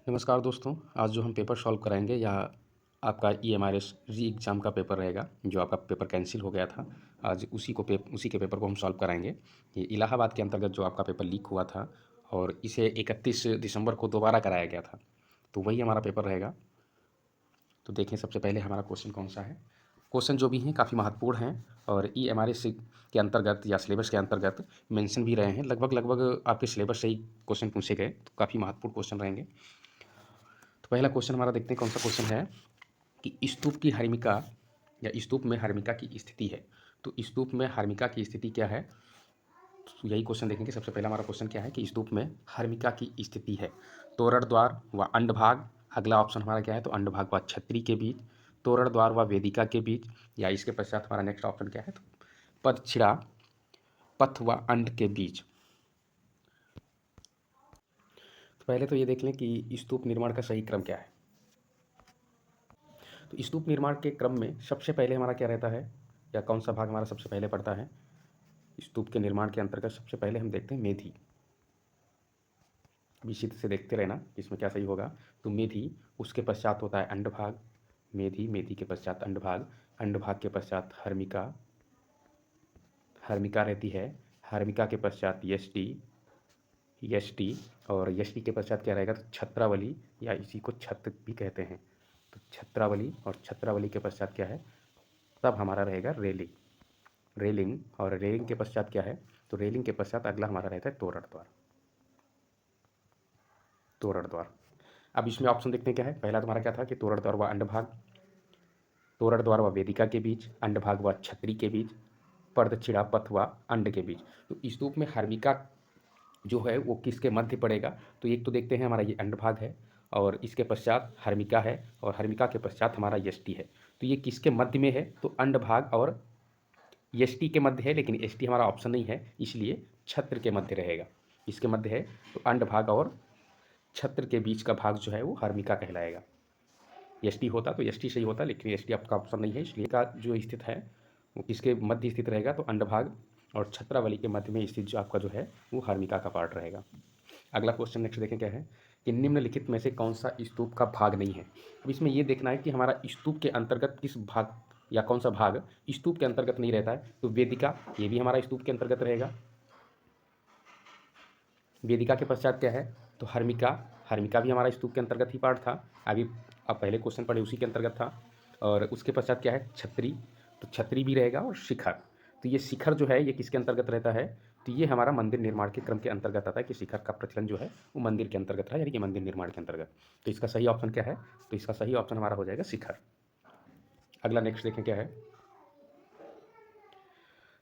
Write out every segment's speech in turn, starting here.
नमस्कार दोस्तों, आज जो हम पेपर सॉल्व कराएंगे या आपका ईएमआरएस री एग्ज़ाम का पेपर रहेगा, जो आपका पेपर कैंसिल हो गया था। आज उसी के पेपर को हम सॉल्व कराएंगे। ये इलाहाबाद के अंतर्गत जो आपका पेपर लीक हुआ था और इसे 31 दिसंबर को दोबारा कराया गया था, तो वही हमारा पेपर रहेगा। तो देखें सबसे पहले हमारा क्वेश्चन कौन सा है। क्वेश्चन जो भी हैं काफ़ी महत्वपूर्ण हैं और ईएमआरएस के अंतर्गत या सिलेबस के अंतर्गत मेंशन भी रहे हैं। लगभग आपके सिलेबस से ही क्वेश्चन पूछे गए, तो काफ़ी महत्वपूर्ण क्वेश्चन रहेंगे। तो पहला क्वेश्चन हमारा देखते हैं कौन सा क्वेश्चन है कि स्तूप की हर्मिका या स्तूप में हर्मिका की स्थिति है। तो स्तूप में हर्मिका की स्थिति क्या है, तो यही क्वेश्चन देखेंगे। सबसे पहला हमारा क्वेश्चन क्या है कि स्तूप में हर्मिका की स्थिति है तोरण द्वार व अंडभाग। अगला ऑप्शन हमारा क्या है, तो अंडभाग व छत्री के बीच, तोरण द्वार व वेदिका के बीच, या इसके पश्चात हमारा नेक्स्ट ऑप्शन क्या है, तो पदछिड़ा पथ व अंड के बीच। तो पहले तो ये देख लें कि स्तूप निर्माण का सही क्रम क्या है। तो स्तूप निर्माण के क्रम में सबसे पहले हमारा क्या रहता है, या कौन सा भाग हमारा सबसे पहले पड़ता है स्तूप के निर्माण के अंतर्गत। सबसे पहले हम देखते हैं मेधी। अब इसी से देखते रहना इसमें क्या सही होगा। तो मेधी, उसके पश्चात होता है अंडभाग, मेधी, मेधी के पश्चात अंडभाग, अंडभाग के पश्चात हर्मिका, हर्मिका रहती है, हर्मिका के पश्चात यष्टि, यष्टि, और यष्टि के पश्चात क्या रहेगा, तो छत्रावली, या इसी को छत्र भी कहते हैं। तो छत्रावली, और छत्रावली के पश्चात क्या है, तब हमारा रहेगा रेलिंग, रेलिंग, और रेलिंग के पश्चात क्या है, तो रेलिंग के पश्चात अगला हमारा रहता है तोरण द्वार, तोरण द्वार। अब इसमें ऑप्शन देखते हैं क्या है। पहला तुम्हारा क्या था कि तोरण द्वार व अंडभाग, तोरण द्वार व वेदिका के बीच, अंडभाग व छत्री के बीच, पर्दछिड़ा पथ व अंड के बीच। तो स्तूप में हर्मिका जो है वो किसके मध्य पड़ेगा, तो एक तो देखते हैं हमारा ये अंडभाग है और इसके पश्चात हर्मिका है और हर्मिका के पश्चात हमारा यष्टि है। तो ये किसके मध्य में है, तो अंडभाग और यष्टि के मध्य है, लेकिन यष्टि हमारा ऑप्शन नहीं है, इसलिए छत्र के मध्य रहेगा। इसके मध्य है, तो अंडभाग और छत्र के बीच का भाग जो है वो हर्मिका कहलाएगा। यष्टि होता तो यष्टि सही होता, लेकिन यष्टि आपका ऑप्शन नहीं है, इसलिए का जो स्थित है वो किसके मध्य स्थित रहेगा, तो अंडभाग और छत्रावली के मध्य में स्थित जो आपका जो है वो हर्मिका का पार्ट रहेगा। अगला क्वेश्चन नेक्स्ट देखें क्या है कि निम्नलिखित में से कौन सा स्तूप का भाग नहीं है। अब इसमें यह देखना है कि हमारा स्तूप के अंतर्गत किस भाग या कौन सा भाग स्तूप के अंतर्गत नहीं रहता है। तो वेदिका, ये भी हमारा स्तूप के अंतर्गत रहेगा। वेदिका के पश्चात क्या है, तो हर्मिका, हर्मिका भी हमारा स्तूप के अंतर्गत ही पार्ट था। अभी आप पहले क्वेश्चन पढ़े उसी के अंतर्गत था। और उसके पश्चात क्या है, छत्री, तो छत्री भी रहेगा, और शिखर। तो ये शिखर जो है ये किसके अंतर्गत रहता है, तो ये हमारा मंदिर निर्माण के क्रम के अंतर्गत आता है कि शिखर का प्रचलन जो है वो मंदिर के अंतर्गत है, यानी कि मंदिर निर्माण के अंतर्गत। तो इसका सही ऑप्शन क्या है, तो इसका सही ऑप्शन हमारा हो जाएगा शिखर। अगला नेक्स्ट देखें क्या है।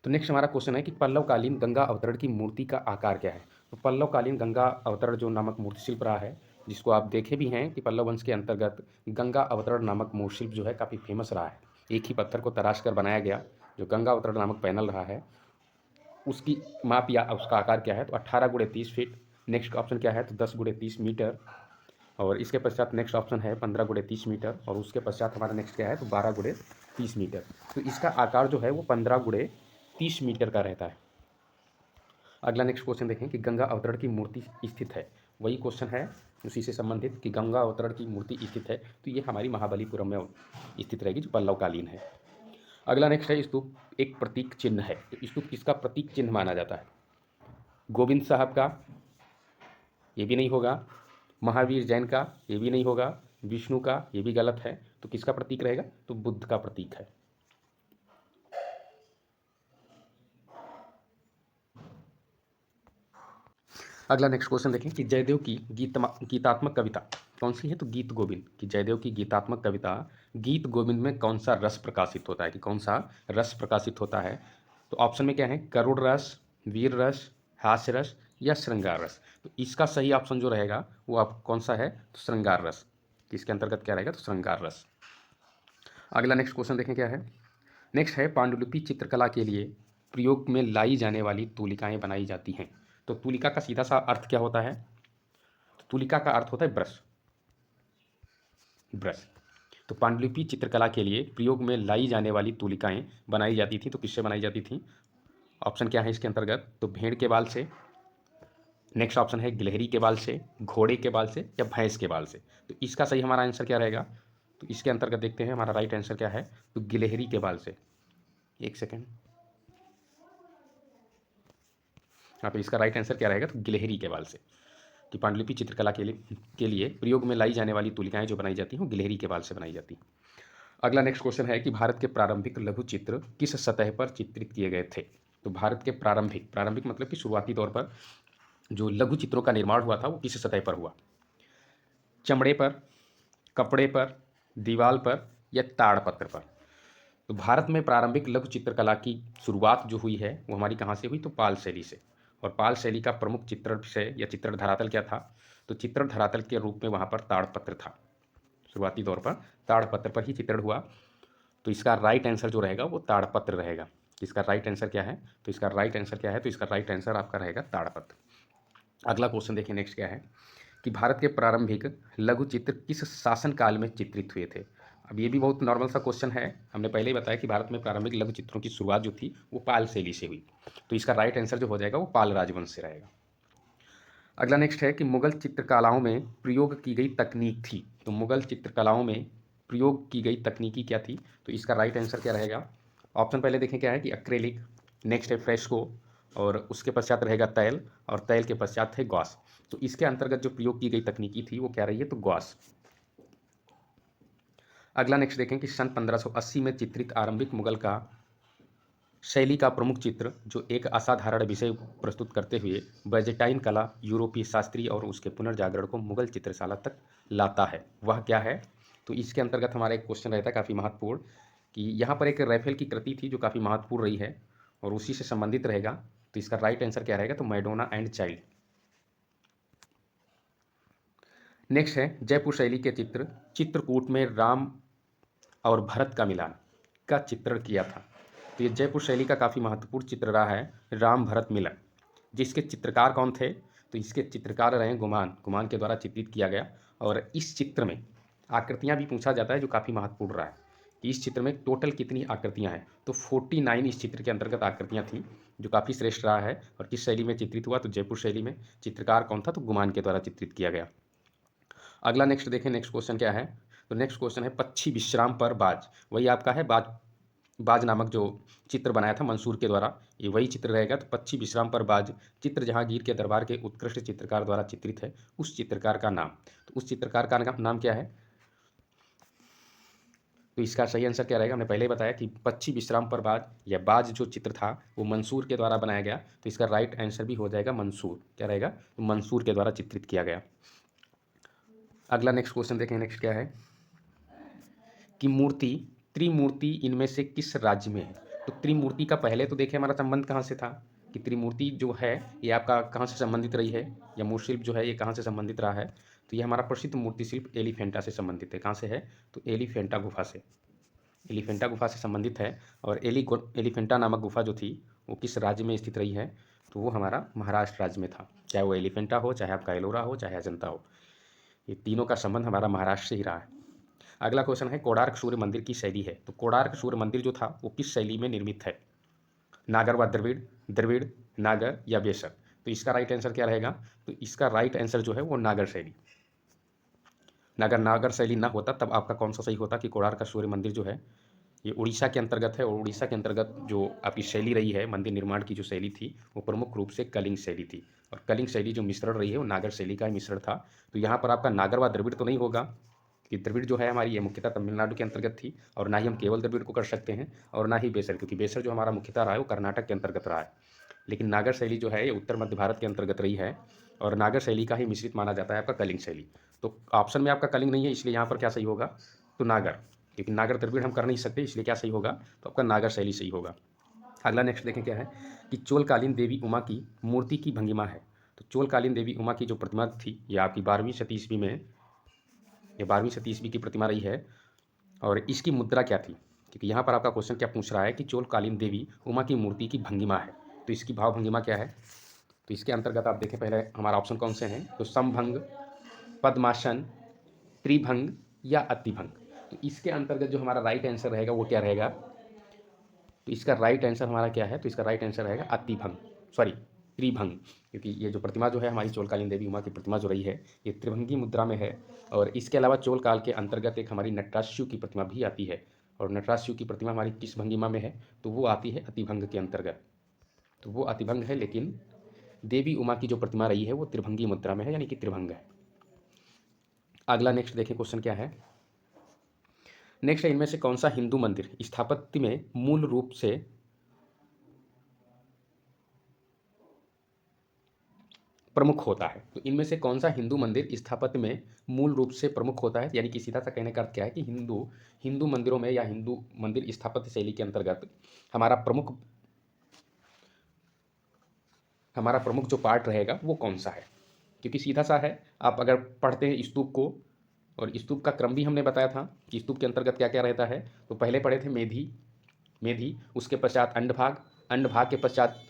तो नेक्स्ट हमारा क्वेश्चन है कि पल्लवकालीन गंगा अवतरण की मूर्ति का आकार क्या है। तो पल्लवकालीन गंगा अवतरण जो नामक मूर्ति शिल्प रहा है, जिसको आप देखे भी हैं कि पल्लव वंश के अंतर्गत गंगा अवतरण नामक मूर्ति शिल्प जो है काफ़ी फेमस रहा है। एक ही पत्थर को तराश कर बनाया गया जो गंगा अवतरण नामक पैनल रहा है, उसकी माप या उसका आकार क्या है, तो 18x30 फीट। नेक्स्ट ऑप्शन क्या है, तो 10x30 मीटर। और इसके पश्चात नेक्स्ट ऑप्शन है 15x30 मीटर। और उसके पश्चात हमारा नेक्स्ट क्या है, तो 12x30 मीटर। तो इसका आकार जो है वो 15x30 मीटर का रहता है। अगला नेक्स्ट क्वेश्चन देखें कि गंगा अवतरण की मूर्ति स्थित है। वही क्वेश्चन है उसी से संबंधित कि गंगा अवतरण की मूर्ति स्थित है, तो ये हमारी महाबलीपुरम में स्थित रहेगी, जो पल्लवकालीन है। अगला नेक्स्ट है स्तूप एक प्रतीक चिन्ह है। तो स्तूप किसका प्रतीक चिन्ह माना जाता है, गोविंद साहब का, ये भी नहीं होगा। महावीर जैन का, ये भी नहीं होगा। विष्णु का, ये भी गलत है। तो किसका प्रतीक रहेगा, तो बुद्ध का प्रतीक है। अगला नेक्स्ट क्वेश्चन देखें कि जयदेव की गीतात्मक कविता कौन सी है, तो गीत गोविंद। कि जयदेव की गीतात्मक कविता गीत गोविंद में कौन सा रस प्रकाशित होता है, कि कौन सा रस प्रकाशित होता है। तो ऑप्शन में क्या है, करुण रस, वीर रस, हास्य रस, या श्रृंगार रस। तो इसका सही ऑप्शन जो रहेगा वो आप कौन सा है, तो श्रृंगार रस। किसके अंतर्गत क्या रहेगा, तो श्रृंगार रस। अगला नेक्स्ट क्वेश्चन देखें क्या है। नेक्स्ट है पांडुलिपि चित्रकला के लिए प्रयोग में लाई जाने वाली तूलिकाएं बनाई जाती हैं। तो तूलिका का सीधा सा अर्थ क्या होता है, तो तूलिका का अर्थ होता है ब्रश, ब्रश। तो पांडुलिपि चित्रकला के लिए प्रयोग में लाई जाने वाली तूलिकाएं बनाई जाती थी, तो किससे बनाई जाती थी। ऑप्शन क्या है इसके अंतर्गत, तो भेड़ के बाल से, नेक्स्ट ऑप्शन है गिलहरी के बाल से, घोड़े के बाल से या भैंस के बाल से। तो इसका सही हमारा आंसर क्या रहेगा? तो इसके अंतर्गत देखते हैं हमारा राइट आंसर क्या है। तो गिलहरी के बाल से। एक सेकेंड, हाँ, तो इसका राइट आंसर क्या रहेगा? तो गिलहरी के बाल से। कि पांडुलिपि चित्रकला के लिए प्रयोग में लाई जाने वाली तुलिकाएं जो बनाई जाती हैं वो गिलहरी के बाल से बनाई जाती हैं। अगला नेक्स्ट क्वेश्चन है कि भारत के प्रारंभिक लघु चित्र किस सतह पर चित्रित किए गए थे? तो भारत के प्रारंभिक मतलब कि शुरुआती तौर पर जो लघु चित्रों का निर्माण हुआ था वो किस सतह पर हुआ? चमड़े पर, कपड़े पर, दीवार पर या ताड़पत्र पर? तो भारत में प्रारंभिक लघु चित्रकला की शुरुआत जो हुई है वो हमारी कहाँ से हुई? तो पाल शैली से। और पाल शैली का प्रमुख चित्रण विषय या चित्रण धरातल क्या था? तो चित्रण धरातल के रूप में वहाँ पर ताड़पत्र था। शुरुआती तौर पर ताड़पत्र पर ही चित्रण हुआ। तो इसका राइट आंसर जो रहेगा वो ताड़पत्र रहेगा। इसका राइट आंसर क्या है? तो इसका राइट आंसर क्या है? तो इसका राइट आंसर आपका रहेगा ताड़पत्र। अगला क्वेश्चन देखिए नेक्स्ट क्या है कि भारत के प्रारंभिक लघु चित्र किस शासन काल में चित्रित हुए थे? अब ये भी बहुत नॉर्मल सा क्वेश्चन है। हमने पहले ही बताया कि भारत में प्रारंभिक लघु चित्रों की शुरुआत जो थी वो पाल शैली से हुई। तो इसका राइट आंसर जो हो जाएगा वो पाल राजवंश से रहेगा। अगला नेक्स्ट है कि मुगल चित्रकलाओं में प्रयोग की गई तकनीक थी। तो मुगल चित्रकलाओं में प्रयोग की गई तकनीकी क्या थी? तो इसका राइट आंसर क्या रहेगा? ऑप्शन पहले देखें क्या है कि एक्रेलिक, नेक्स्ट है फ्रेस्को, और उसके पश्चात रहेगा तैल, और तैल के पश्चात है गॉस। तो इसके अंतर्गत जो प्रयोग की गई तकनीकी थी वो क्या रही है? तो गॉस। अगला नेक्स्ट देखें कि सन 1580 में चित्रित आरंभिक मुगल का शैली का प्रमुख चित्र जो एक असाधारण विषय प्रस्तुत करते हुए बैजेटाइन कला, यूरोपीय शास्त्रीय और उसके पुनर्जागरण को मुगल चित्रशाला तक लाता है, वह क्या है? तो इसके अंतर्गत हमारा एक क्वेश्चन रहता है काफ़ी महत्वपूर्ण कि यहाँ पर एक रैफेल की कृति थी जो काफ़ी महत्वपूर्ण रही है और उसी से संबंधित रहेगा। तो इसका राइट आंसर क्या रहेगा? तो मैडोना एंड चाइल्ड। नेक्स्ट है जयपुर शैली के चित्र चित्रकूट में राम और भरत का मिलान का चित्रण किया था। तो ये जयपुर शैली का काफ़ी महत्वपूर्ण चित्र रहा है, राम भरत मिलन। जिसके चित्रकार कौन थे? तो इसके चित्रकार रहे गुमान के द्वारा चित्रित किया गया। और इस चित्र में आकृतियाँ भी पूछा जाता है जो काफ़ी महत्वपूर्ण रहा है कि इस चित्र में टोटल कितनी आकृतियाँ हैं? तो 49 इस चित्र के अंतर्गत आकृतियाँ थी जो काफ़ी श्रेष्ठ रहा है। और किस शैली में चित्रित हुआ? तो जयपुर शैली में। चित्रकार कौन था? तो गुमान के द्वारा चित्रित किया गया। अगला नेक्स्ट देखें, नेक्स्ट क्वेश्चन क्या है? तो नेक्स्ट क्वेश्चन है पक्षी विश्राम पर बाज। वही आपका है बाज, बाज नामक जो चित्र बनाया था मंसूर के द्वारा, ये वही चित्र रहेगा। तो पक्षी विश्राम पर बाज चित्र जहांगीर के दरबार के उत्कृष्ट चित्रकार द्वारा चित्रित है, उस चित्रकार का नाम। तो उस चित्रकार का नाम क्या है? तो इसका सही आंसर क्या रहेगा? हमने पहले ही बताया कि पक्षी विश्राम पर बाज या बाज जो चित्र था वो मंसूर के द्वारा बनाया गया। तो इसका राइट आंसर भी हो जाएगा मंसूर। क्या रहेगा? तो मंसूर के द्वारा चित्रित किया गया। अगला नेक्स्ट क्वेश्चन देखें, नेक्स्ट क्या है कि मूर्ति त्रिमूर्ति इनमें से किस राज्य में है? तो त्रिमूर्ति का पहले तो देखें हमारा संबंध कहाँ से था कि त्रिमूर्ति जो है ये आपका कहाँ से संबंधित रही है, या मूर्तिशिल्प जो है ये कहाँ से संबंधित रहा है? तो ये हमारा प्रसिद्ध मूर्तिशिल्प एलिफेंटा से संबंधित है। कहाँ से है? तो एलिफेंटा गुफा से। एलिफेंटा गुफा से संबंधित है। और एलिफेंटा नामक गुफा जो थी वो किस राज्य में स्थित रही है? तो वो हमारा महाराष्ट्र राज्य में था। चाहे वो एलिफेंटा हो, चाहे आपका एलोरा हो, चाहे अजंता हो, ये तीनों का संबंध हमारा महाराष्ट्र से ही रहा है। अगला क्वेश्चन है कोणार्क सूर्य मंदिर की शैली है। तो कोणार्क सूर्य मंदिर जो था वो किस शैली में निर्मित है? नागर व द्रविड़, द्रविड़, नागर या बेसर? तो इसका राइट आंसर क्या रहेगा? तो इसका राइट आंसर जो है वो नागर शैली। अगर नागर शैली ना होता तब आपका कौन सा सही होता कि कोणार्क का सूर्य मंदिर जो है ये उड़ीसा के अंतर्गत है। और उड़ीसा के अंतर्गत जो आपकी शैली रही है मंदिर निर्माण की, जो शैली थी वो प्रमुख रूप से कलिंग शैली थी। और कलिंग शैली जो मिश्रण रही है वो नागर शैली का मिश्रण था। तो यहाँ पर आपका नागर व द्रविड़ तो नहीं होगा कि द्रविड़ जो है हमारी ये मुख्यतः तमिलनाडु के अंतर्गत थी, और ना ही हम केवल द्रविड़ को कर सकते हैं, और ना ही बेसर, क्योंकि बेसर जो हमारा मुख्यतः रहा है वो कर्नाटक के अंतर्गत रहा है। लेकिन नागर शैली जो है ये उत्तर मध्य भारत के अंतर्गत रही है, और नागर शैली का ही मिश्रित माना जाता है आपका कलिंग शैली। तो ऑप्शन में आपका कलिंग नहीं है, इसलिए यहाँ पर क्या सही होगा? तो नागर, क्योंकि नागर द्रविड़ हम कर नहीं सकते, इसलिए क्या सही होगा? तो आपका नागर शैली सही होगा। अगला नेक्स्ट देखें क्या है कि चोलकालीन देवी उमा की मूर्ति की भंगिमा है। तो चोलकालीन देवी उमा की जो प्रतिमा थी ये आपकी 12वीं शती ईस्वी में, ये 12वीं शती ईस्वी की प्रतिमा रही है। और इसकी मुद्रा क्या थी? क्योंकि यहाँ पर आपका क्वेश्चन क्या पूछ रहा है कि चोलकालीन देवी उमा की मूर्ति की भंगिमा है, तो इसकी भाव भंगिमा क्या है? तो इसके अंतर्गत आप देखें पहले हमारा ऑप्शन कौन से हैं? तो समभंग, पद्मासन, त्रिभंग या अतिभंग। तो इसके अंतर्गत जो हमारा राइट आंसर रहेगा वो क्या रहेगा? तो इसका राइट आंसर हमारा क्या है? तो इसका राइट आंसर रहेगा अतिभंग, सॉरी त्रिभंग, क्योंकि ये जो प्रतिमा जो है हमारी चोलकालीन देवी उमा की प्रतिमा जो रही है ये त्रिभंगी मुद्रा में है। और इसके अलावा चोल काल के अंतर्गत एक हमारी नटराश्यु की प्रतिमा भी आती है, और नटराश्यु की प्रतिमा हमारी किस भंगिमा में है, तो वो आती है अतिभंग के अंतर्गत। तो वो अतिभंग है, लेकिन देवी उमा की जो प्रतिमा रही है वो त्रिभंगी मुद्रा में है, यानी कि त्रिभंग है। अगला नेक्स्ट देखें क्वेश्चन क्या है। नेक्स्ट है, इनमें से कौन सा हिंदू मंदिर स्थापत्य में मूल रूप से प्रमुख होता है। तो इनमें से कौन सा हिंदू मंदिर स्थापत्य में मूल रूप से प्रमुख होता है, यानी कि सीधा सा कहने का अर्थ क्या है कि हिंदू हिंदू मंदिरों में या हिंदू मंदिर स्थापत्य शैली के अंतर्गत हमारा प्रमुख जो पार्ट रहेगा वो कौन सा है। क्योंकि सीधा सा है, आप अगर पढ़ते हैं स्तूप को, और स्तूप का क्रम भी हमने बताया था कि स्तूप के अंतर्गत क्या क्या रहता है। तो पहले पढ़े थे मेधी, मेधी उसके पश्चात अंडभाग, अंडभाग के पश्चात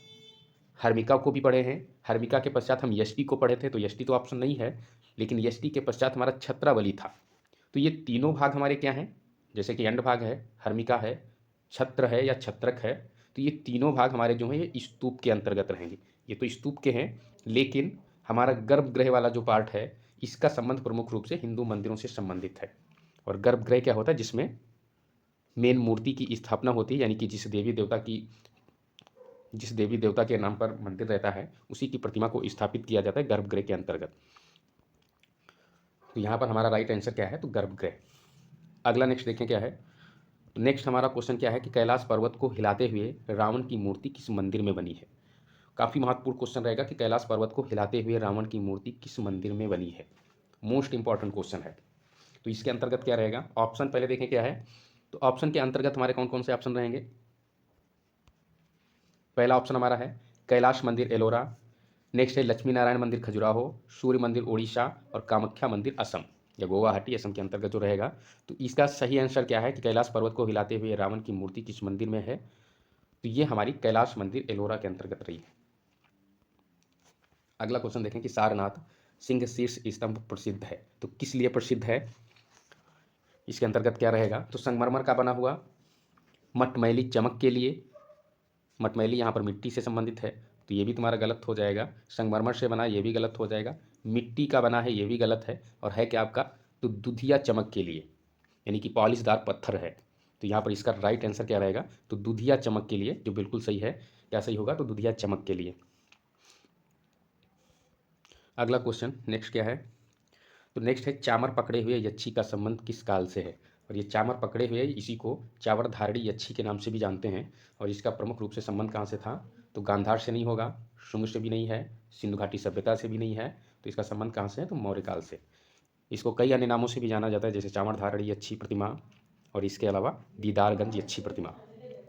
हर्मिका को भी पढ़े हैं, हर्मिका के पश्चात हम यष्टि को पढ़े थे। तो यष्टि तो ऑप्शन नहीं है, लेकिन यष्टि के पश्चात हमारा छत्रावली था। तो ये तीनों भाग हमारे क्या हैं, जैसे कि अंडभाग है, हर्मिका है, छत्र है या छत्रक है, तो ये तीनों भाग हमारे जो हैं ये स्तूप के अंतर्गत रहेंगे। ये तो स्तूप के हैं, लेकिन हमारा गर्भगृह वाला जो पार्ट है इसका संबंध प्रमुख रूप से हिंदू मंदिरों से संबंधित है। और गर्भगृह क्या होता है, जिसमें मेन मूर्ति की स्थापना होती है, यानी कि जिस देवी देवता के नाम पर मंदिर रहता है उसी की प्रतिमा को स्थापित किया जाता है गर्भगृह के अंतर्गत। तो यहाँ पर हमारा राइट आंसर क्या है, तो गर्भगृह। अगला नेक्स्ट देखें क्या है। तो नेक्स्ट हमारा क्वेश्चन क्या है कि कैलाश पर्वत को हिलाते हुए रावण की मूर्ति किस मंदिर में बनी है। काफ़ी महत्वपूर्ण क्वेश्चन रहेगा कि कैलाश पर्वत को हिलाते हुए रावण की मूर्ति किस मंदिर में बनी है। मोस्ट इंपॉर्टेंट क्वेश्चन है। तो इसके अंतर्गत क्या रहेगा, ऑप्शन पहले देखें क्या है। तो ऑप्शन के अंतर्गत हमारे कौन कौन से ऑप्शन रहेंगे। पहला ऑप्शन हमारा है कैलाश मंदिर एलोरा, नेक्स्ट है लक्ष्मी नारायण मंदिर खजुराहो, सूर्य मंदिर उड़ीसा, और कामाख्या मंदिर असम या गुवाहाटी असम के अंतर्गत जो रहेगा। तो इसका सही आंसर क्या है कि कैलाश पर्वत को हिलाते हुए रावण की मूर्ति किस मंदिर में है, तो ये हमारी कैलाश मंदिर एलोरा के अंतर्गत रही है। अगला क्वेश्चन देखें कि सारनाथ सिंह शीर्ष स्तंभ प्रसिद्ध है, तो किस लिए प्रसिद्ध है। इसके अंतर्गत क्या रहेगा, तो संगमरमर का बना हुआ, मटमैली चमक के लिए, मटमैली यहाँ पर मिट्टी से संबंधित है तो ये भी तुम्हारा गलत हो जाएगा, संगमरमर से बना ये भी गलत हो जाएगा, मिट्टी का बना है ये भी गलत है, और है क्या आपका, तो दुधिया चमक के लिए, यानी कि पॉलिशदार पत्थर है। तो यहाँ पर इसका राइट आंसर क्या रहेगा, तो दुधिया चमक के लिए, जो बिल्कुल सही है। क्या सही होगा, तो दुधिया चमक के लिए। अगला क्वेश्चन नेक्स्ट क्या है, तो नेक्स्ट है चामर पकड़े हुए यक्षी का संबंध किस काल से है। और ये चामर पकड़े हुए इसी को चावर धारणी यक्षी के नाम से भी जानते हैं, और इसका प्रमुख रूप से संबंध कहाँ से था, तो गांधार से नहीं होगा, शुंग से भी नहीं है, सिंधु घाटी सभ्यता से भी नहीं है। तो इसका संबंध कहाँ से है, तो मौर्य काल से। इसको कई अन्य नामों से भी जाना जाता है, जैसे चामर धारणी यक्षी प्रतिमा, और इसके अलावा दीदारगंज यक्षी प्रतिमा,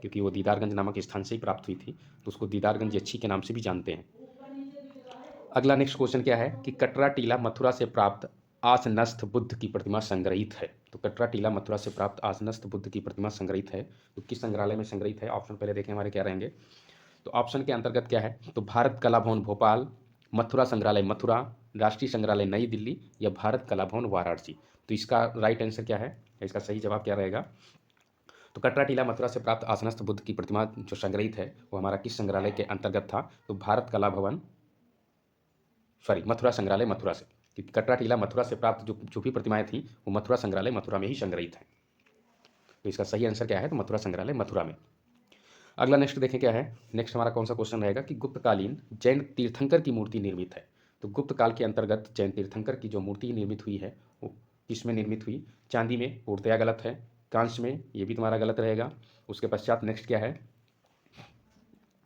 क्योंकि वो दीदारगंज नामक स्थान से ही प्राप्त हुई थी, तो उसको दीदारगंज यक्षी के नाम से भी जानते हैं। अगला नेक्स्ट क्वेश्चन क्या है कि कटरा टीला मथुरा से प्राप्त आसनस्थ बुद्ध की प्रतिमा संग्रहित है। तो कटरा टीला मथुरा से प्राप्त आसनस्थ बुद्ध की प्रतिमा संग्रहित है, तो किस संग्रहालय में संग्रहित है। ऑप्शन पहले देखें हमारे क्या रहेंगे। तो ऑप्शन के अंतर्गत क्या है, तो भारत कला भवन भोपाल, मथुरा संग्रहालय मथुरा, राष्ट्रीय संग्रहालय नई दिल्ली, या भारत कला भवन वाराणसी। तो इसका राइट आंसर क्या है, इसका सही जवाब क्या रहेगा, तो कटरा टीला मथुरा से प्राप्त आसनस्थ बुद्ध की प्रतिमा जो संग्रहित है वो हमारा किस संग्रहालय के अंतर्गत था, तो भारत कला भवन, सॉरी, मथुरा संग्रहालय मथुरा से, क्योंकि कटरा टीला मथुरा से प्राप्त जो भी प्रतिमाएं थी वो मथुरा संग्रहालय मथुरा में ही संग्रहित हैं। तो इसका सही आंसर क्या है, तो मथुरा संग्रहालय मथुरा में। अगला नेक्स्ट देखें क्या है। नेक्स्ट हमारा कौन सा क्वेश्चन रहेगा कि गुप्तकालीन जैन तीर्थंकर की मूर्ति निर्मित है। तो गुप्त काल के अंतर्गत जैन तीर्थंकर की जो मूर्ति निर्मित हुई है वो किसमें निर्मित हुई, चांदी में, पूर्णतया गलत है, कांस्य में, ये भी तुम्हारा गलत रहेगा। उसके पश्चात नेक्स्ट क्या है,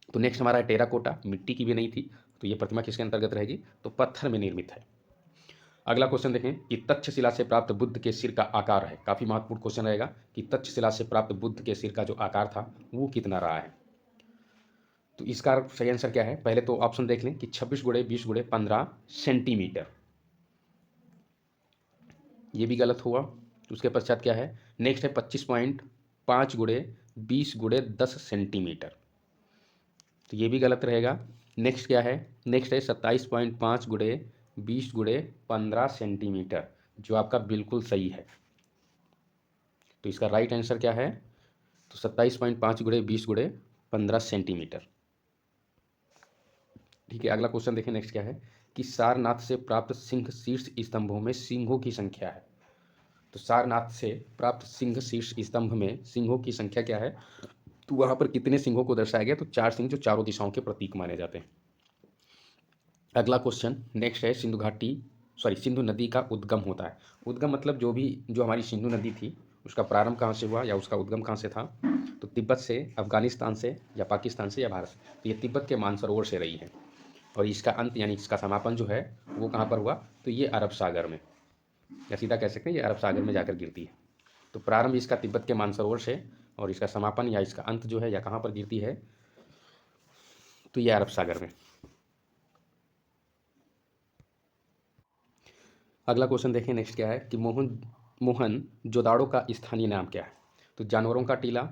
तो नेक्स्ट हमारा है टेराकोटा, मिट्टी की भी नहीं थी, तो ये प्रतिमा किसके अंतर्गत रहेगी, तो पत्थर में निर्मित है। अगला क्वेश्चन देखें कि तक्षशिला से प्राप्त बुद्ध के सिर का आकार है। काफ़ी महत्वपूर्ण क्वेश्चन रहेगा कि तक्षशिला से प्राप्त बुद्ध के सिर का जो आकार था वो कितना रहा है। तो इसका सही आंसर क्या है, पहले तो ऑप्शन देख लें कि 26 गुणे 20 गुणे 15 सेंटीमीटर, ये भी गलत हुआ। उसके पश्चात क्या है, नेक्स्ट है 25.5 गुणे 20 गुणे 10 सेंटीमीटर, तो ये भी गलत रहेगा। नेक्स्ट क्या है, नेक्स्ट है 27.5 गुणे 20 गुणे 15 सेंटीमीटर, जो आपका बिल्कुल सही है। तो इसका राइट आंसर क्या है, तो 27.5 गुणे 20 गुणे 15 सेंटीमीटर। ठीक है, अगला क्वेश्चन देखें नेक्स्ट क्या है कि सारनाथ से प्राप्त सिंह शीर्ष स्तंभों में सिंहों की संख्या है। तो सारनाथ से प्राप्त सिंह शीर्ष स्तंभ में सिंहों की संख्या क्या है, तो वहां पर कितने सिंहों को दर्शाया गया, तो 4 सिंह जो चारों दिशाओं के प्रतीक माने जाते हैं। अगला क्वेश्चन नेक्स्ट है सिंधु नदी का उद्गम होता है। उद्गम मतलब जो हमारी सिंधु नदी थी उसका प्रारंभ कहाँ से हुआ या उसका उद्गम कहाँ से था, तो तिब्बत से, अफगानिस्तान से, या पाकिस्तान से, या भारत से। तो ये तिब्बत के मानसरोवर से रही है और इसका अंत यानी इसका समापन जो है वो कहाँ पर हुआ, तो ये अरब सागर में, या सीधा कह सकते हैं ये अरब सागर में जाकर गिरती है। तो प्रारंभ इसका तिब्बत के मानसरोवर से और इसका समापन या इसका अंत जो है या कहाँ पर गिरती है, तो ये अरब सागर में। अगला क्वेश्चन देखें नेक्स्ट क्या है कि मोहन जोदाड़ो का स्थानीय नाम क्या है। तो जानवरों का टीला,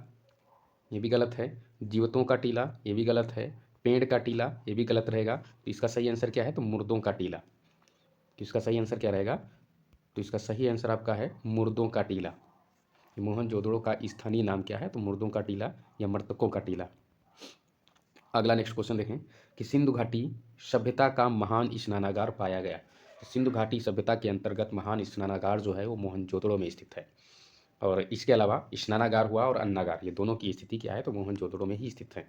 ये भी गलत है। जीवतों का टीला, ये भी गलत है। पेड़ का टीला, ये भी गलत रहेगा। तो इसका सही आंसर क्या है, तो मुर्दों का टीला। तो इसका सही आंसर क्या रहेगा, तो इसका सही आंसर आपका है मुर्दों का टीला। मोहनजोदड़ो का स्थानीय नाम क्या है, तो मुर्दों का टीला या मृतकों का टीला। अगला नेक्स्ट क्वेश्चन देखें कि सिंधु घाटी सभ्यता का महान स्नानागार पाया गया। सिंधु घाटी सभ्यता के अंतर्गत महान स्नानागार जो है वो मोहनजोदड़ो में स्थित है। और इसके अलावा स्नानागार हुआ और अन्नागार, ये दोनों की स्थिति क्या है, तो मोहनजोदड़ो में ही स्थित है।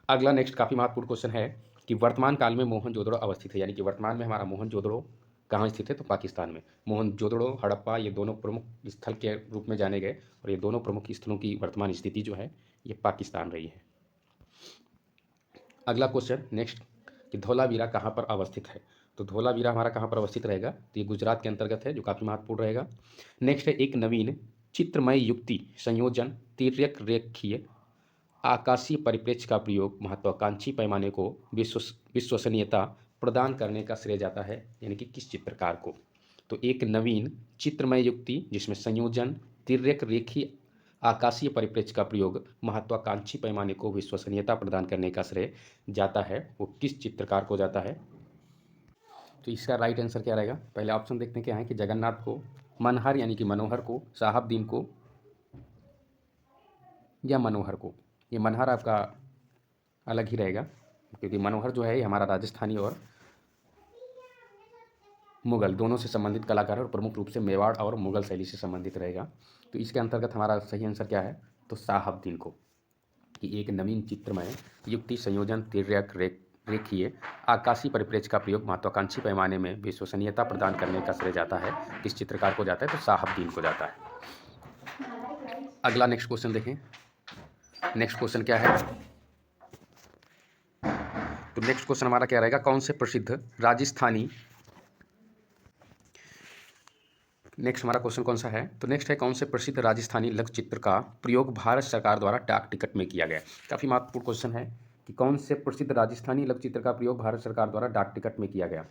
अगला नेक्स्ट काफ़ी महत्वपूर्ण क्वेश्चन है कि वर्तमान काल में मोहनजोदड़ो अवस्थित है, यानी कि वर्तमान में हमारा मोहनजोदड़ो कहाँ स्थित है, तो पाकिस्तान में। मोहनजोदड़ो, हड़प्पा, ये दोनों प्रमुख स्थल के रूप में जाने गए और ये दोनों प्रमुख स्थलों की वर्तमान स्थिति जो है ये पाकिस्तान रही है। अगला क्वेश्चन नेक्स्ट कि धौलावीरा कहाँ पर अवस्थित है। तो धौलावीरा हमारा कहाँ पर अवस्थित रहेगा, तो ये गुजरात के अंतर्गत है, जो काफ़ी महत्वपूर्ण रहेगा। नेक्स्ट है एक नवीन चित्रमय युक्ति संयोजन तिर्यक रेखीय आकाशीय परिप्रेक्ष्य का प्रयोग महत्वाकांक्षी पैमाने को विश्वसनीयता प्रदान करने का श्रेय जाता है, यानी कि किस चित्रकार को। तो एक नवीन चित्रमय युक्ति जिसमें संयोजन तिर्यक रेखीय आकाशीय परिप्रेक्ष्य का प्रयोग महत्वाकांक्षी पैमाने को विश्वसनीयता प्रदान करने का श्रेय जाता है, वो किस चित्रकार को जाता है। तो इसका राइट आंसर क्या रहेगा, पहले ऑप्शन देखते हैं क्या है कि जगन्नाथ को, मनहर यानी कि मनोहर को, साहबदीन को, या मनोहर को। ये मनहर आपका अलग ही रहेगा क्योंकि मनोहर जो है ये हमारा राजस्थानी और मुगल दोनों से संबंधित कलाकार है और प्रमुख रूप से मेवाड़ और मुगल शैली से संबंधित रहेगा। तो इसके अंतर्गत हमारा सही आंसर क्या है, तो साहबदीन को, कि एक नवीन चित्रमय युक्ति संयोजन तिर्यक रेखीय आकाशीय परिप्रेक्ष्य का प्रयोग महत्वाकांक्षी पैमाने में विश्वसनीयता प्रदान करने का श्रेय जाता है, किस चित्रकार को जाता है, तो साहबदीन को जाता है। अगला नेक्स्ट क्वेश्चन देखें। नेक्स्ट क्वेश्चन क्या है, तो नेक्स्ट क्वेश्चन हमारा क्या रहेगा, कौन से प्रसिद्ध राजस्थानी, नेक्स्ट हमारा क्वेश्चन कौन सा है, तो नेक्स्ट है कौन से प्रसिद्ध राजस्थानी लघु चित्र का प्रयोग भारत सरकार द्वारा डाक टिकट में किया गया। काफ़ी महत्वपूर्ण क्वेश्चन है कि कौन से प्रसिद्ध राजस्थानी लघु चित्र का प्रयोग भारत सरकार द्वारा डाक टिकट में किया गया।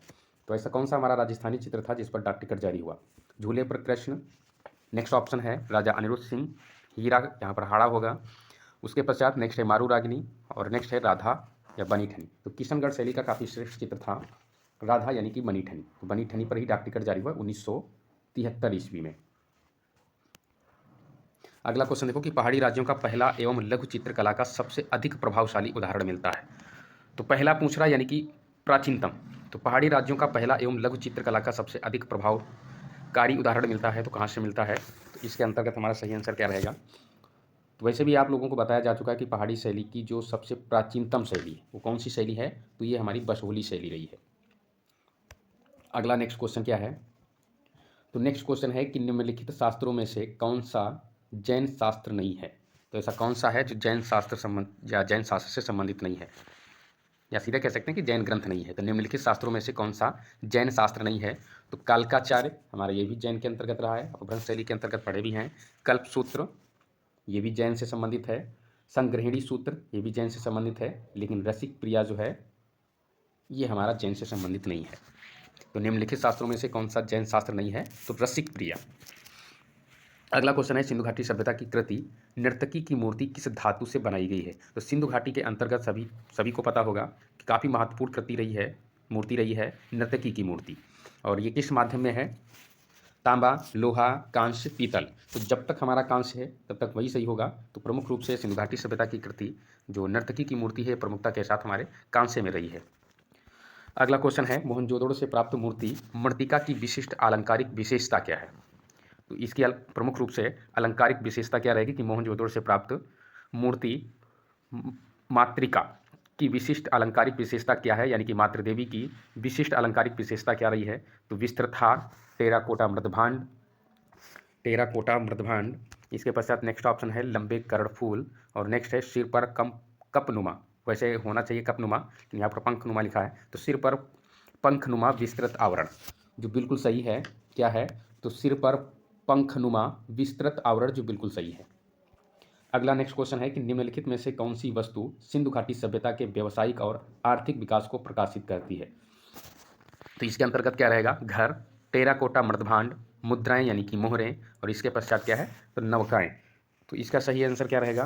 तो ऐसा कौन सा हमारा राजस्थानी चित्र था जिस पर डाक टिकट जारी हुआ, झूले पर कृष्ण, नेक्स्ट ऑप्शन है राजा अनिरुद्ध सिंह, हीरा यहाँ पर हाड़ा होगा, उसके पश्चात नेक्स्ट है मारू रागिनी, और नेक्स्ट है राधा या बनीठनी। तो किशनगढ़ शैली का काफ़ी श्रेष्ठ चित्र था राधा यानी कि बनीठनी। तो बनीठनी पर ही डाक टिकट जारी हुआ 1973 ईस्वी में। अगला क्वेश्चन देखो कि पहाड़ी राज्यों का पहला एवं लघु चित्रकला का सबसे अधिक प्रभावशाली उदाहरण मिलता है। तो पहला पूछ रहा यानी कि प्राचीनतम, तो पहाड़ी राज्यों का पहला एवं लघु चित्रकला का सबसे अधिक प्रभावकारी उदाहरण मिलता है, तो कहाँ से मिलता है, तो इसके अंतर्गत हमारा सही आंसर क्या रहेगा। तो वैसे भी आप लोगों को बताया जा चुका है कि पहाड़ी शैली की जो सबसे प्राचीनतम शैली है वो कौन सी शैली है, तो ये हमारी बसोहली शैली रही है। अगला नेक्स्ट क्वेश्चन क्या है, तो नेक्स्ट क्वेश्चन है कि निम्नलिखित शास्त्रों में से कौन सा जैन शास्त्र नहीं है। तो ऐसा कौन सा है जो जैन शास्त्र या जैन शास्त्र से संबंधित नहीं है, या सीधा कह सकते हैं कि जैन ग्रंथ नहीं है। तो निम्नलिखित शास्त्रों में से कौन सा जैन शास्त्र नहीं है, तो कालकाचार्य हमारा ये भी जैन के अंतर्गत रहा है, अपभ्रंश शैली के अंतर्गत पढ़े भी हैं। कल्पसूत्र ये भी जैन से संबंधित है। संग्रहिणी सूत्र ये भी जैन से संबंधित है, लेकिन रसिक प्रिया जो है ये हमारा जैन से संबंधित नहीं है। तो निम्नलिखित शास्त्रों में से कौन सा जैन शास्त्र नहीं है, तो रसिक प्रिया। अगला क्वेश्चन है सिंधु घाटी सभ्यता की कृति नर्तकी की मूर्ति किस धातु से बनाई गई है। तो सिंधु घाटी के अंतर्गत सभी को पता होगा कि काफ़ी महत्वपूर्ण कृति रही है, मूर्ति रही है नर्तकी की मूर्ति, और ये किस माध्यम में है, तांबा, लोहा, कांस्य, पीतल। तो जब तक हमारा कांस्य है तब तक वही सही होगा। तो प्रमुख रूप से सिंधु घाटी सभ्यता की कृति जो नर्तकी की मूर्ति है प्रमुखता के साथ हमारे कांस्य में रही है। अगला क्वेश्चन है, मोहनजोदड़ो से प्राप्त मूर्ति मृत्तिका की विशिष्ट अलंकारिक विशेषता क्या है? तो इसकी प्रमुख रूप से अलंकारिक विशेषता क्या रहेगी कि मोहनजोदड़ो से प्राप्त मूर्ति मातृका की विशिष्ट अलंकारिक विशेषता क्या है, यानी कि मातृ देवी की विशिष्ट अलंकारिक विशेषता क्या रही है? तो विस्तृत हार, टेराकोटा मृदभांड। इसके पश्चात नेक्स्ट ऑप्शन है लंबे कर्णफूल, और नेक्स्ट है सिर पर कम कपनुमा। वैसे होना चाहिए कपनुमा, लेकिन यहाँ पर पंखनुमा लिखा है, तो सिर पर पंखनुमा विस्तृत आवरण, जो बिल्कुल सही है। क्या है? तो सिर पर पंखनुमा विस्तृत आवरण, जो बिल्कुल सही है। अगला नेक्स्ट क्वेश्चन है कि निम्नलिखित में से कौन सी वस्तु सिंधु घाटी सभ्यता के व्यावसायिक और आर्थिक विकास को प्रकाशित करती है? तो इसके अंतर्गत क्या रहेगा? घर, टेराकोटा मृदभांड, मुद्राएं यानी कि मोहरें, और इसके पश्चात क्या है? तो नवकाएं। तो इसका सही आंसर क्या रहेगा?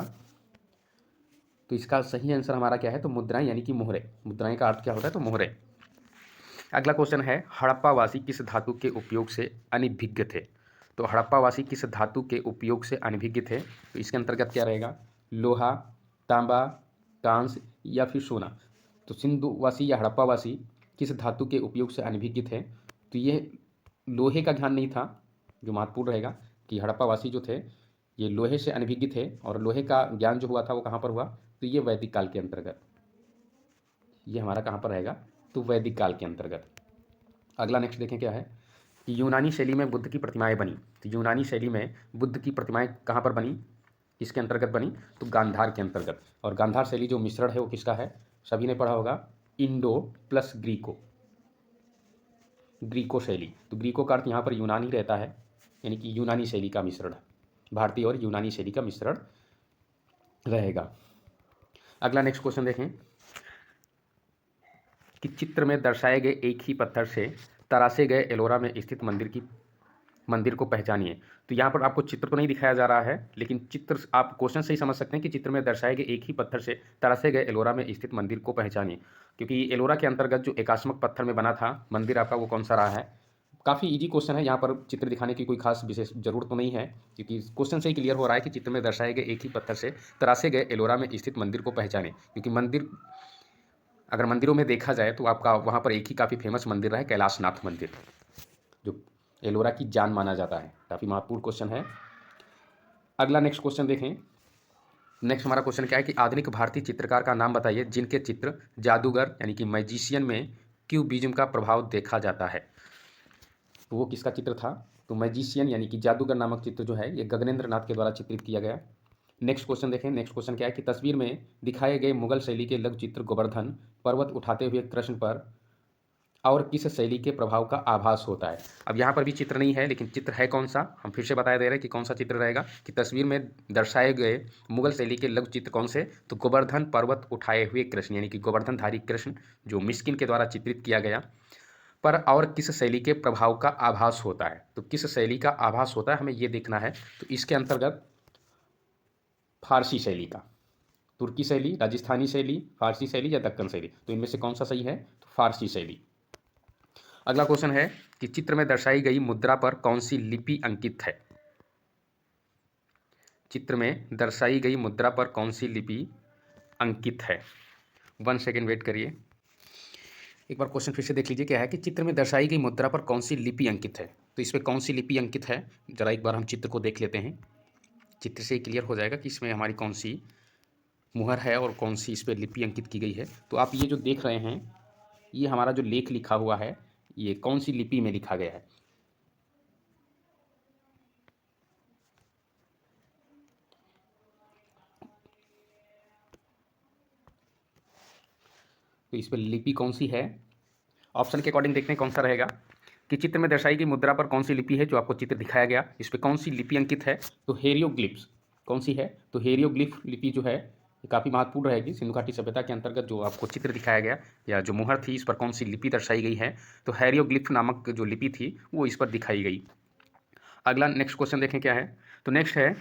तो इसका सही आंसर हमारा क्या है? तो मुद्राएं यानी कि मोहरे। मुद्राएं का अर्थ क्या होता है? तो मोहरे। अगला क्वेश्चन है, हड़प्पावासी किस धातु के उपयोग से अनभिज्ञ थे? तो हड़प्पावासी किस धातु के उपयोग से अनभिज्ञ थे? तो इसके अंतर्गत क्या रहेगा? लोहा, तांबा, कांस्य या फिर सोना। तो सिंधुवासी या हड़प्पावासी किस धातु के उपयोग से अनभिज्ञ थे? तो ये लोहे का ज्ञान नहीं था, जो महत्वपूर्ण रहेगा कि हड़प्पावासी जो थे ये लोहे से अनभिज्ञ थे, और लोहे का ज्ञान जो हुआ था वो कहाँ पर हुआ? तो ये वैदिक काल के अंतर्गत, ये हमारा कहाँ पर रहेगा? तो वैदिक काल के अंतर्गत। अगला नेक्स्ट देखें क्या है कि यूनानी शैली में बुद्ध की प्रतिमाएं बनी। तो यूनानी शैली में बुद्ध की प्रतिमाएं कहाँ पर बनी? इसके अंतर्गत बनी? तो गांधार के अंतर्गत। और गांधार शैली जो मिश्रण है वो किसका है? सभी ने पढ़ा होगा, इंडो प्लस ग्रीको, ग्रीको शैली। तो ग्रीको का अर्थ यहाँ पर यूनानी रहता है, यानी कि यूनानी शैली का मिश्रण, भारतीय और यूनानी शैली का मिश्रण रहेगा। अगला नेक्स्ट क्वेश्चन देखें कि चित्र में दर्शाए गए एक ही पत्थर से तरासे गए एलोरा में स्थित मंदिर को पहचानिए। तो यहाँ पर आपको चित्र तो नहीं दिखाया जा रहा है, लेकिन चित्र आप क्वेश्चन से ही समझ सकते हैं कि चित्र में दर्शाए गए एक ही पत्थर से तरासे गए एलोरा में स्थित मंदिर को पहचानिए। क्योंकि एलोरा के अंतर्गत जो एकास्मक पत्थर में बना था मंदिर आपका, वो कौन सा रहा है? काफ़ी इजी क्वेश्चन है, यहाँ पर चित्र दिखाने की कोई खास विशेष जरूरत तो नहीं है, क्योंकि क्वेश्चन से ही क्लियर हो रहा है कि चित्र में दर्शाए गए एक ही पत्थर से तरासे गए एलोरा में स्थित मंदिर को पहचाने। क्योंकि मंदिर, अगर मंदिरों में देखा जाए तो आपका वहाँ पर एक ही काफ़ी फेमस मंदिर है, कैलाशनाथ मंदिर, जो एलोरा की जान माना जाता है। काफ़ी महत्वपूर्ण क्वेश्चन है। अगला नेक्स्ट क्वेश्चन देखें। नेक्स्ट हमारा क्वेश्चन क्या है कि आधुनिक भारतीय चित्रकार का नाम बताइए जिनके चित्र जादूगर यानी कि मैजिशियन में क्यूबिज्म का प्रभाव देखा जाता है। तो वो किसका चित्र था? तो मैजिशियन यानी कि जादूगर नामक चित्र जो है ये गगनेंद्र नाथ के द्वारा चित्रित किया गया। नेक्स्ट क्वेश्चन देखें। नेक्स्ट क्वेश्चन क्या है कि तस्वीर में दिखाए गए मुगल शैली के लघु चित्र गोवर्धन पर्वत उठाते हुए कृष्ण पर और किस शैली के प्रभाव का आभास होता है? अब यहाँ पर भी चित्र नहीं है, लेकिन चित्र है कौन सा, हम फिर से बता दे रहे हैं कि कौन सा चित्र रहेगा कि तस्वीर में दर्शाए गए मुगल शैली के लघु चित्र कौन से? तो गोवर्धन पर्वत उठाए हुए कृष्ण, यानी कि गोवर्धनधारी कृष्ण जो मिस्किन के द्वारा चित्रित किया गया पर और किस शैली के प्रभाव का आभास होता है। तो किस शैली का आभास होता है हमें ये देखना है। तो इसके अंतर्गत फारसी शैली का, तुर्की शैली, राजस्थानी शैली, फारसी शैली या दक्कन शैली, तो इनमें से कौन सा सही है? तो फारसी शैली। अगला क्वेश्चन है कि चित्र में दर्शाई गई मुद्रा पर कौन सी लिपि अंकित है? चित्र में दर्शाई गई मुद्रा पर कौन सी लिपि अंकित है? 1 सेकेंड वेट करिए, एक बार क्वेश्चन फिर से देख लीजिए। क्या है कि चित्र में दर्शाई गई मुद्रा पर कौन सी लिपि अंकित है? तो इसमें कौन सी लिपि अंकित है, जरा एक बार हम चित्र को देख लेते हैं। चित्र से क्लियर हो जाएगा कि इसमें हमारी कौन सी मुहर है और कौन सी इस पर लिपि अंकित की गई है। तो आप ये जो देख रहे हैं, ये हमारा जो लेख लिखा हुआ है ये कौन सी लिपि में लिखा गया है? तो इस पर लिपि कौन सी है? ऑप्शन के अकॉर्डिंग देखते हैं कौन सा रहेगा कि चित्र में दर्शाई गई मुद्रा पर कौन सी लिपि है जो आपको चित्र दिखाया गया, इस पर कौन सी लिपि अंकित है? तो हेरियोग्लिप्स। कौन सी है? तो हेरियोग्लिफ लिपि जो है ये काफ़ी महत्वपूर्ण रहेगी। सिंधु घाटी सभ्यता के अंतर्गत जो आपको चित्र दिखाया गया या जो मुहर थी, इस पर कौन सी लिपि दर्शाई गई है? तो हेरियोग्लिफ नामक जो लिपि थी वो इस पर दिखाई गई। अगला नेक्स्ट क्वेश्चन देखें क्या है। तो नेक्स्ट है,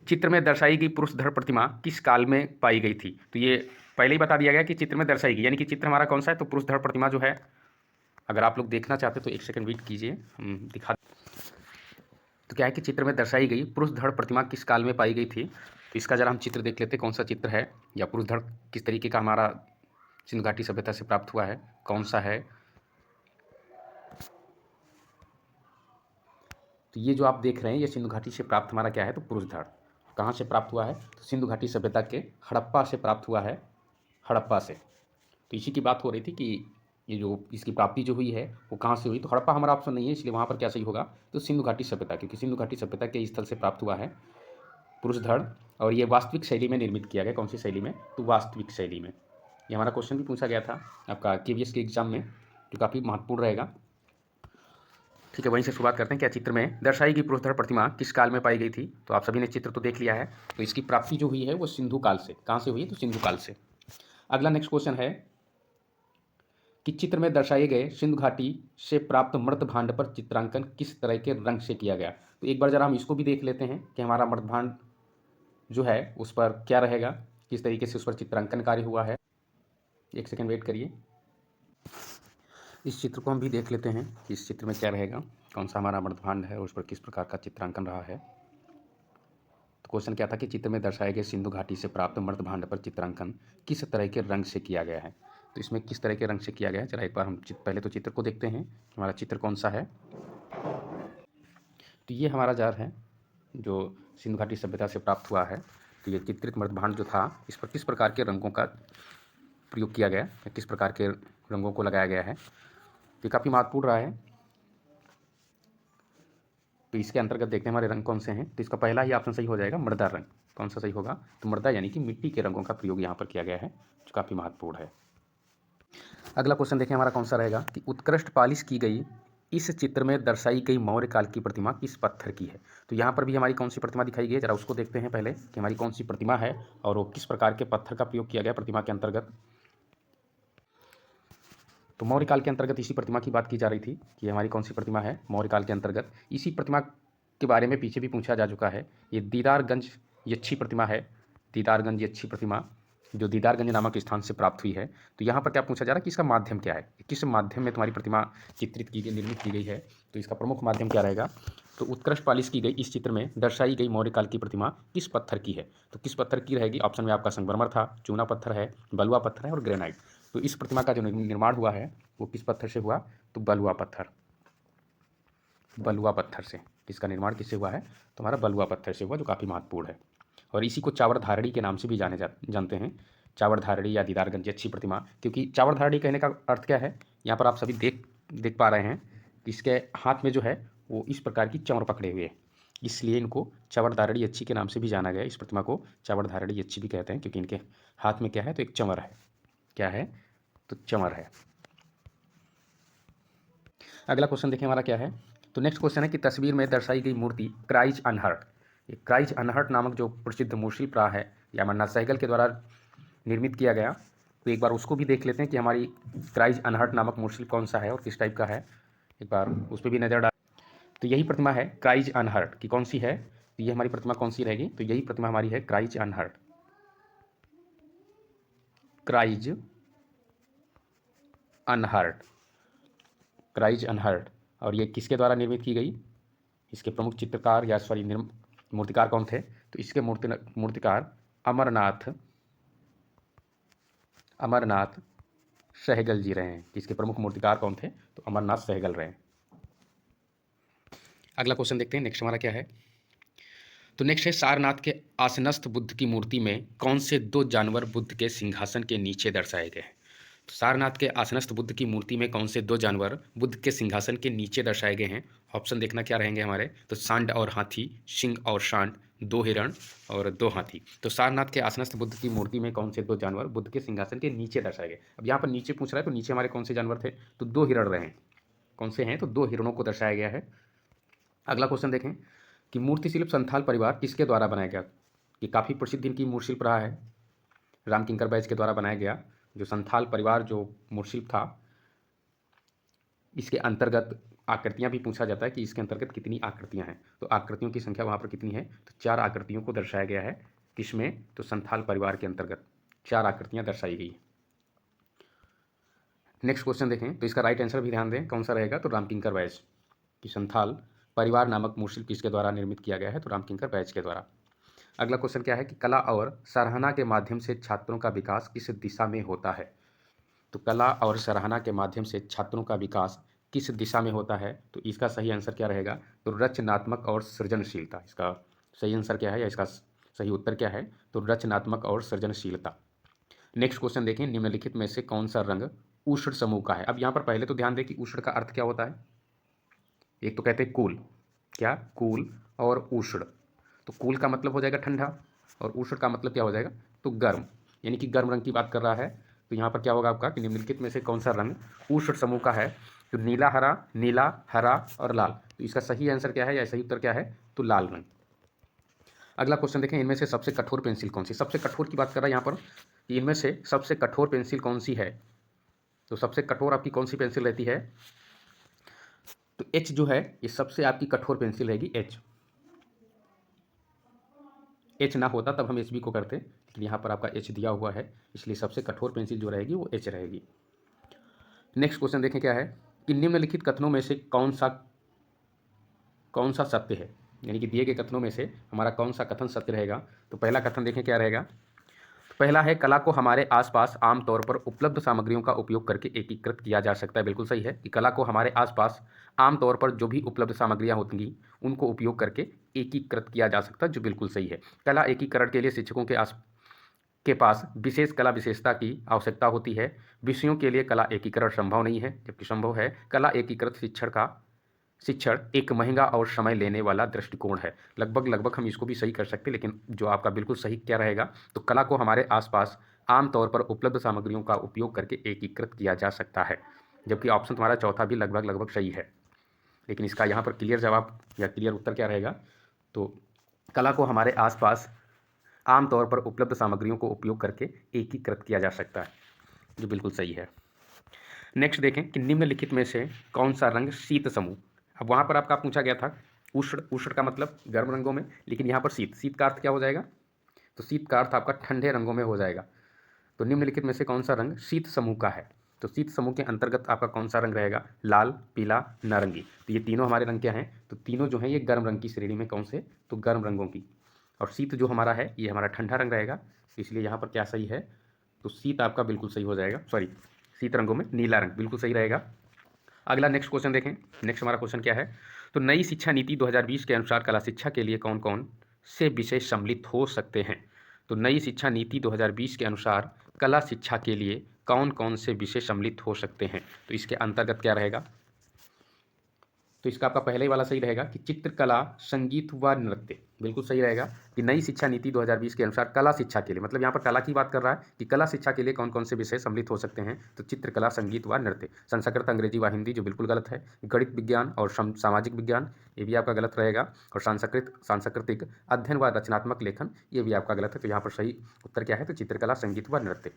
चित्र में दर्शाई गई पुरुष धड़ प्रतिमा किस काल में पाई गई थी? तो ये पहले ही बता दिया गया कि चित्र में दर्शाई गई, यानी कि चित्र हमारा कौन सा है? तो पुरुष धड़ प्रतिमा जो है, अगर आप लोग देखना चाहते तो 1 सेकंड वेट कीजिए, हम दिखा। तो क्या है कि चित्र में दर्शाई गई पुरुष धड़ प्रतिमा किस काल में पाई गई थी? तो इसका जरा हम चित्र देख लेते हैं कौन सा चित्र है, या पुरुष धड़ किस तरीके का हमारा सिंधु घाटी सभ्यता से प्राप्त हुआ है, कौन सा है? तो ये जो आप देख रहे हैं ये सिंधु घाटी से प्राप्त हमारा क्या है? तो पुरुष धड़। कहाँ से प्राप्त हुआ है? तो सिंधु घाटी सभ्यता के हड़प्पा से प्राप्त हुआ है, हड़प्पा से। तो इसी की बात हो रही थी कि ये जो इसकी प्राप्ति जो हुई है वो कहाँ से हुई? तो हड़प्पा हमारा ऑप्शन नहीं है, इसलिए वहाँ पर क्या सही होगा? तो सिंधु घाटी सभ्यता, क्योंकि सिंधु घाटी सभ्यता के स्थल से प्राप्त हुआ है पुरुष धड़। और ये वास्तविक शैली में निर्मित किया गया। कौन सी शैली में? तो वास्तविक शैली में। ये हमारा क्वेश्चन भी पूछा गया था आपका केवीएस के एग्जाम में, जो काफ़ी महत्वपूर्ण रहेगा। ठीक है, वहीं से शुरुआत करते हैं। क्या चित्र में दर्शाई गई पुरुष धड़ प्रतिमा किस काल में पाई गई थी? तो आप सभी ने चित्र तो देख लिया है। तो इसकी प्राप्ति जो हुई है वो सिंधु काल से। कहाँ से हुई? तो सिंधु काल से। अगला नेक्स्ट क्वेश्चन है कि चित्र में दर्शाए गए सिंधु घाटी से प्राप्त मृत भांड पर चित्रांकन किस तरह के रंग से किया गया? तो एक बार जरा हम इसको भी देख लेते हैं कि हमारा मृत भांड जो है उस पर क्या रहेगा, किस तरीके से उस पर चित्रांकन कार्य हुआ है। एक सेकेंड वेट करिए, इस चित्र को हम भी देख लेते हैं कि इस चित्र में क्या रहेगा, कौन सा हमारा मृत भांड है और उस पर किस प्रकार का चित्रांकन रहा है। तो क्वेश्चन क्या था कि चित्र में दर्शाए गए सिंधु घाटी से प्राप्त मृत भांड पर चित्रांकन किस तरह के रंग से किया गया है? तो इसमें किस तरह के रंग से किया गया है, चला एक बार हम पहले तो चित्र को देखते हैं। हमारा चित्र कौन सा है? तो ये हमारा जार है जो सिंधु घाटी सभ्यता से प्राप्त हुआ है। तो ये चित्रित मृत भांड जो था इस पर किस प्रकार के रंगों का प्रयोग किया गया या किस प्रकार के रंगों को लगाया गया है, तो काफ़ी महत्वपूर्ण रहा है। तो इसके अंतर्गत देखते हैं हमारे रंग कौन से हैं। तो इसका पहला ही ऑप्शन सही हो जाएगा, मृदा रंग। कौन सा सही होगा? तो मृदा यानी कि मिट्टी के रंगों का प्रयोग यहाँ पर किया गया है, जो काफ़ी महत्वपूर्ण है। अगला क्वेश्चन देखें हमारा कौन सा रहेगा कि उत्कृष्ट पालिश की गई इस चित्र में दर्शाई गई मौर्य काल की प्रतिमा किस पत्थर की है? तो यहाँ पर भी हमारी कौन सी प्रतिमा दिखाई गई है, जरा उसको देखते हैं पहले कि हमारी कौन सी प्रतिमा है और वो किस प्रकार के पत्थर का प्रयोग किया गया प्रतिमा के अंतर्गत। तो मौर्य काल के अंतर्गत इसी प्रतिमा की बात की जा रही थी कि हमारी कौन सी प्रतिमा है मौर्य काल के अंतर्गत। इसी प्रतिमा के बारे में पीछे भी पूछा जा चुका है। ये दीदारगंज यच्छी प्रतिमा है, दीदारगंज यच्छी प्रतिमा जो दीदारगंज नामक स्थान से प्राप्त हुई है। तो यहाँ पर क्या पूछा जा रहा है कि इसका माध्यम क्या है, किस माध्यम में तुम्हारी प्रतिमा चित्रित की गई, निर्मित की गई है। तो इसका प्रमुख माध्यम क्या रहेगा? तो उत्कृष्ट पालिश की गई इस चित्र में दर्शाई गई मौर्य काल की प्रतिमा किस पत्थर की है? तो किस पत्थर की रहेगी? ऑप्शन में आपका संगमरमर था, चूना पत्थर है, बलुआ पत्थर है और ग्रेनाइट। तो इस प्रतिमा का जो निर्माण हुआ है वो किस पत्थर से हुआ? तो बलुआ पत्थर, बलुआ पत्थर से। इसका निर्माण किससे हुआ है? तो हमारा बलुआ पत्थर से हुआ, जो काफ़ी महत्वपूर्ण है। और इसी को चावड़ धारणी के नाम से भी जानते हैं, चावड़ धारणी या दीदारगंज अच्छी प्रतिमा। क्योंकि चावड़ धारणी कहने का अर्थ क्या है, यहाँ पर आप सभी देख पा रहे हैं कि इसके हाथ में जो है वो इस प्रकार की चंवर पकड़े हुए हैं, इसलिए इनको चावड़ धारणी अच्छी के नाम से भी जाना गया। इस प्रतिमा को चावड़ धारणी अच्छी भी कहते हैं क्योंकि इनके हाथ में क्या है? तो एक चंवर है। क्या है? तो चंवर है। अगला क्वेश्चन देखें हमारा क्या है। तो नेक्स्ट क्वेश्चन है कि तस्वीर में दर्शाई गई मूर्ति क्राइज अनहर्ट, ये क्राइज अनहर्ट नामक जो प्रसिद्ध मूर्तिशिल्प रहा है या अमरनाथ सहगल के द्वारा निर्मित किया गया। तो एक बार उसको भी देख लेते हैं कि हमारी क्राइज अनहर्ट नामक मूर्तिशिल्प कौन सा है और किस टाइप का है, एक बार उस पर भी नज़र डाल। तो यही प्रतिमा है क्राइज अनहर्ट की। कौन सी है? तो ये हमारी प्रतिमा कौन सी रहेगी? तो यही प्रतिमा हमारी है cries unhurt, cries unhurt, cries unhurt. और ये किसके द्वारा निर्मित की गई? इसके प्रमुख चित्रकार या सॉरी मूर्तिकार कौन थे? तो इसके मूर्तिकार अमरनाथ सहगल जी रहे हैं। इसके प्रमुख मूर्तिकार कौन थे? तो अमरनाथ सहगल रहे हैं। अगला क्वेश्चन देखते हैं नेक्स्ट हमारा क्या है। तो नेक्स्ट है सारनाथ के आसनस्थ बुद्ध की मूर्ति में कौन से दो जानवर बुद्ध के सिंहासन के नीचे दर्शाए गए हैं? तो सारनाथ के आसनस्थ बुद्ध की मूर्ति में कौन से दो जानवर बुद्ध के सिंहासन के नीचे दर्शाए गए हैं? ऑप्शन देखना क्या रहेंगे हमारे। तो सांड और हाथी, सिंह और सांड, दो हिरण और दो हाथी। तो सारनाथ के आसनस्थ बुद्ध की मूर्ति में कौन से दो जानवर बुद्ध के सिंहासन के नीचे दर्शाए गए? अब यहाँ पर नीचे पूछ रहा है, तो नीचे हमारे कौन से जानवर थे? तो दो हिरण रहे हैं। कौन से हैं? तो दो हिरणों को दर्शाया गया है। अगला क्वेश्चन देखें कि मूर्तिशिल्प संथाल परिवार किसके द्वारा बनाया गया? कि काफ़ी प्रसिद्ध इनकी मूर्तिशिल्प रहा है, रामकिंकर बैज के द्वारा बनाया गया। जो संथाल परिवार जो मूर्तिशिल्प था, इसके अंतर्गत आकृतियां भी पूछा जाता है कि इसके अंतर्गत कितनी आकृतियां हैं। तो आकृतियों की संख्या वहाँ पर कितनी है? तो 4 आकृतियों को दर्शाया गया है। किसमें? तो संथाल परिवार के अंतर्गत 4 आकृतियां दर्शाई गई। नेक्स्ट क्वेश्चन देखें तो इसका राइट आंसर भी ध्यान दें, कौन सा रहेगा? तो रामकिंकर बैज की संथाल परिवार नामक मूर्तिशिल्प किसके द्वारा निर्मित किया गया है? तो रामकिंकर बैज के द्वारा। अगला क्वेश्चन क्या है कि कला और सराहना के माध्यम से छात्रों का विकास किस दिशा में होता है? तो कला और सराहना के माध्यम से छात्रों का विकास किस दिशा में होता है? तो इसका सही आंसर क्या रहेगा? तो रचनात्मक और सृजनशीलता। इसका सही आंसर क्या है या इसका सही उत्तर क्या है? तो रचनात्मक और सृजनशीलता। नेक्स्ट क्वेश्चन देखें, निम्नलिखित में से कौन सा रंग उष्ण समूह का है? अब यहाँ पर पहले तो ध्यान दें कि उष्ण का अर्थ क्या होता है। एक तो कहते हैं कूल, क्या? कूल और उष्ण। तो कूल का मतलब हो जाएगा ठंडा और उष्ण का मतलब क्या हो जाएगा? तो गर्म, यानी कि गर्म रंग की बात कर रहा है। तो यहाँ पर क्या होगा आपका कि निम्नलिखित में से कौन सा रंग उष्ण समूह का है? तो नीला, हरा और लाल। तो इसका सही आंसर क्या है या सही उत्तर क्या है? तो लाल रंग। अगला क्वेश्चन देखें, इनमें से सबसे कठोर पेंसिल कौन सी? सबसे कठोर की बात कर रहा है यहाँ पर कि इनमें से सबसे कठोर पेंसिल कौन सी है? तो सबसे कठोर आपकी कौन सी पेंसिल रहती है? तो एच जो है ये सबसे आपकी कठोर पेंसिल रहेगी, एच। एच ना होता तब हम एच बी को करते, लेकिन यहाँ पर आपका एच दिया हुआ है, इसलिए सबसे कठोर पेंसिल जो रहेगी वो एच रहेगी। नेक्स्ट क्वेश्चन देखें क्या है कि निम्नलिखित कथनों में से कौन सा सत्य है? यानी कि दिए गए कथनों में से हमारा कौन सा कथन सत्य रहेगा? तो पहला कथन देखें क्या रहेगा। तो पहला है, कला को हमारे आसपास आमतौर पर उपलब्ध सामग्रियों का उपयोग करके एकीकृत किया जा सकता है। बिल्कुल सही है कि कला को हमारे आसपास आमतौर पर जो भी उपलब्ध सामग्रियां होंगी उनको उपयोग करके एकीकृत किया जा सकता है, जो बिल्कुल सही है। कला एकीकरण के लिए शिक्षकों के पास विशेष कला विशेषता की आवश्यकता होती है। विषयों के लिए कला एकीकरण संभव नहीं है, जबकि संभव है। कला एकीकृत शिक्षण एक महंगा और समय लेने वाला दृष्टिकोण है। लगभग हम इसको भी सही कर सकते हैं, लेकिन जो आपका बिल्कुल सही क्या रहेगा, तो कला को हमारे आसपास आमतौर पर उपलब्ध सामग्रियों का उपयोग करके एकीकृत किया जा सकता है, जबकि ऑप्शन तुम्हारा चौथा भी लगभग सही है। लेकिन इसका यहाँ पर क्लियर जवाब या क्लियर उत्तर क्या रहेगा? तो कला को हमारे आसपास आमतौर पर उपलब्ध सामग्रियों को उपयोग करके एकीकृत किया जा सकता है, जो बिल्कुल सही है। नेक्स्ट देखें कि निम्नलिखित में से कौन सा रंग शीत समूह। अब वहाँ पर आपका पूछा गया था उष्ण का मतलब गर्म रंगों में, लेकिन यहाँ पर शीत का अर्थ क्या हो जाएगा? तो शीत का अर्थ आपका ठंडे रंगों में हो जाएगा। तो निम्नलिखित में से कौन सा रंग शीत समूह का है? तो शीत समूह के अंतर्गत आपका कौन सा रंग रहेगा? लाल, पीला, नारंगी। तो ये तीनों हमारे रंग क्या हैं? तो तीनों जो हैं ये गर्म रंग की श्रेणी में, कौन से? तो गर्म रंगों की। और शीत जो हमारा है ये हमारा ठंडा रंग रहेगा, इसलिए यहाँ पर क्या सही है? तो शीत आपका बिल्कुल सही हो जाएगा, सॉरी, शीत रंगों में नीला रंग बिल्कुल सही रहेगा। अगला नेक्स्ट क्वेश्चन देखें। नेक्स्ट हमारा क्वेश्चन क्या है? तो नई शिक्षा नीति 2020 के अनुसार कला शिक्षा के लिए कौन कौन से विषय सम्मिलित हो सकते हैं? तो नई शिक्षा नीति 2020 के अनुसार कला शिक्षा के लिए कौन कौन से विषय सम्मिलित हो सकते हैं? तो इसके अंतर्गत क्या रहेगा? तो इसका आपका पहले ही वाला सही रहेगा कि चित्रकला, संगीत व नृत्य। बिल्कुल सही रहेगा कि नई शिक्षा नीति 2020 के अनुसार कला शिक्षा के लिए, मतलब यहाँ पर कला की बात कर रहा है कि कला शिक्षा के लिए कौन कौन से विषय सम्मिलित हो सकते हैं? तो चित्रकला, संगीत व नृत्य। संस्कृत, अंग्रेजी व हिंदी, जो बिल्कुल गलत है। गणित, विज्ञान और सामाजिक विज्ञान, ये भी आपका गलत रहेगा। और सांस्कृतिक अध्ययन व रचनात्मक लेखन, ये भी आपका गलत है। तो यहाँ पर सही उत्तर क्या है? तो चित्रकला, संगीत व नृत्य।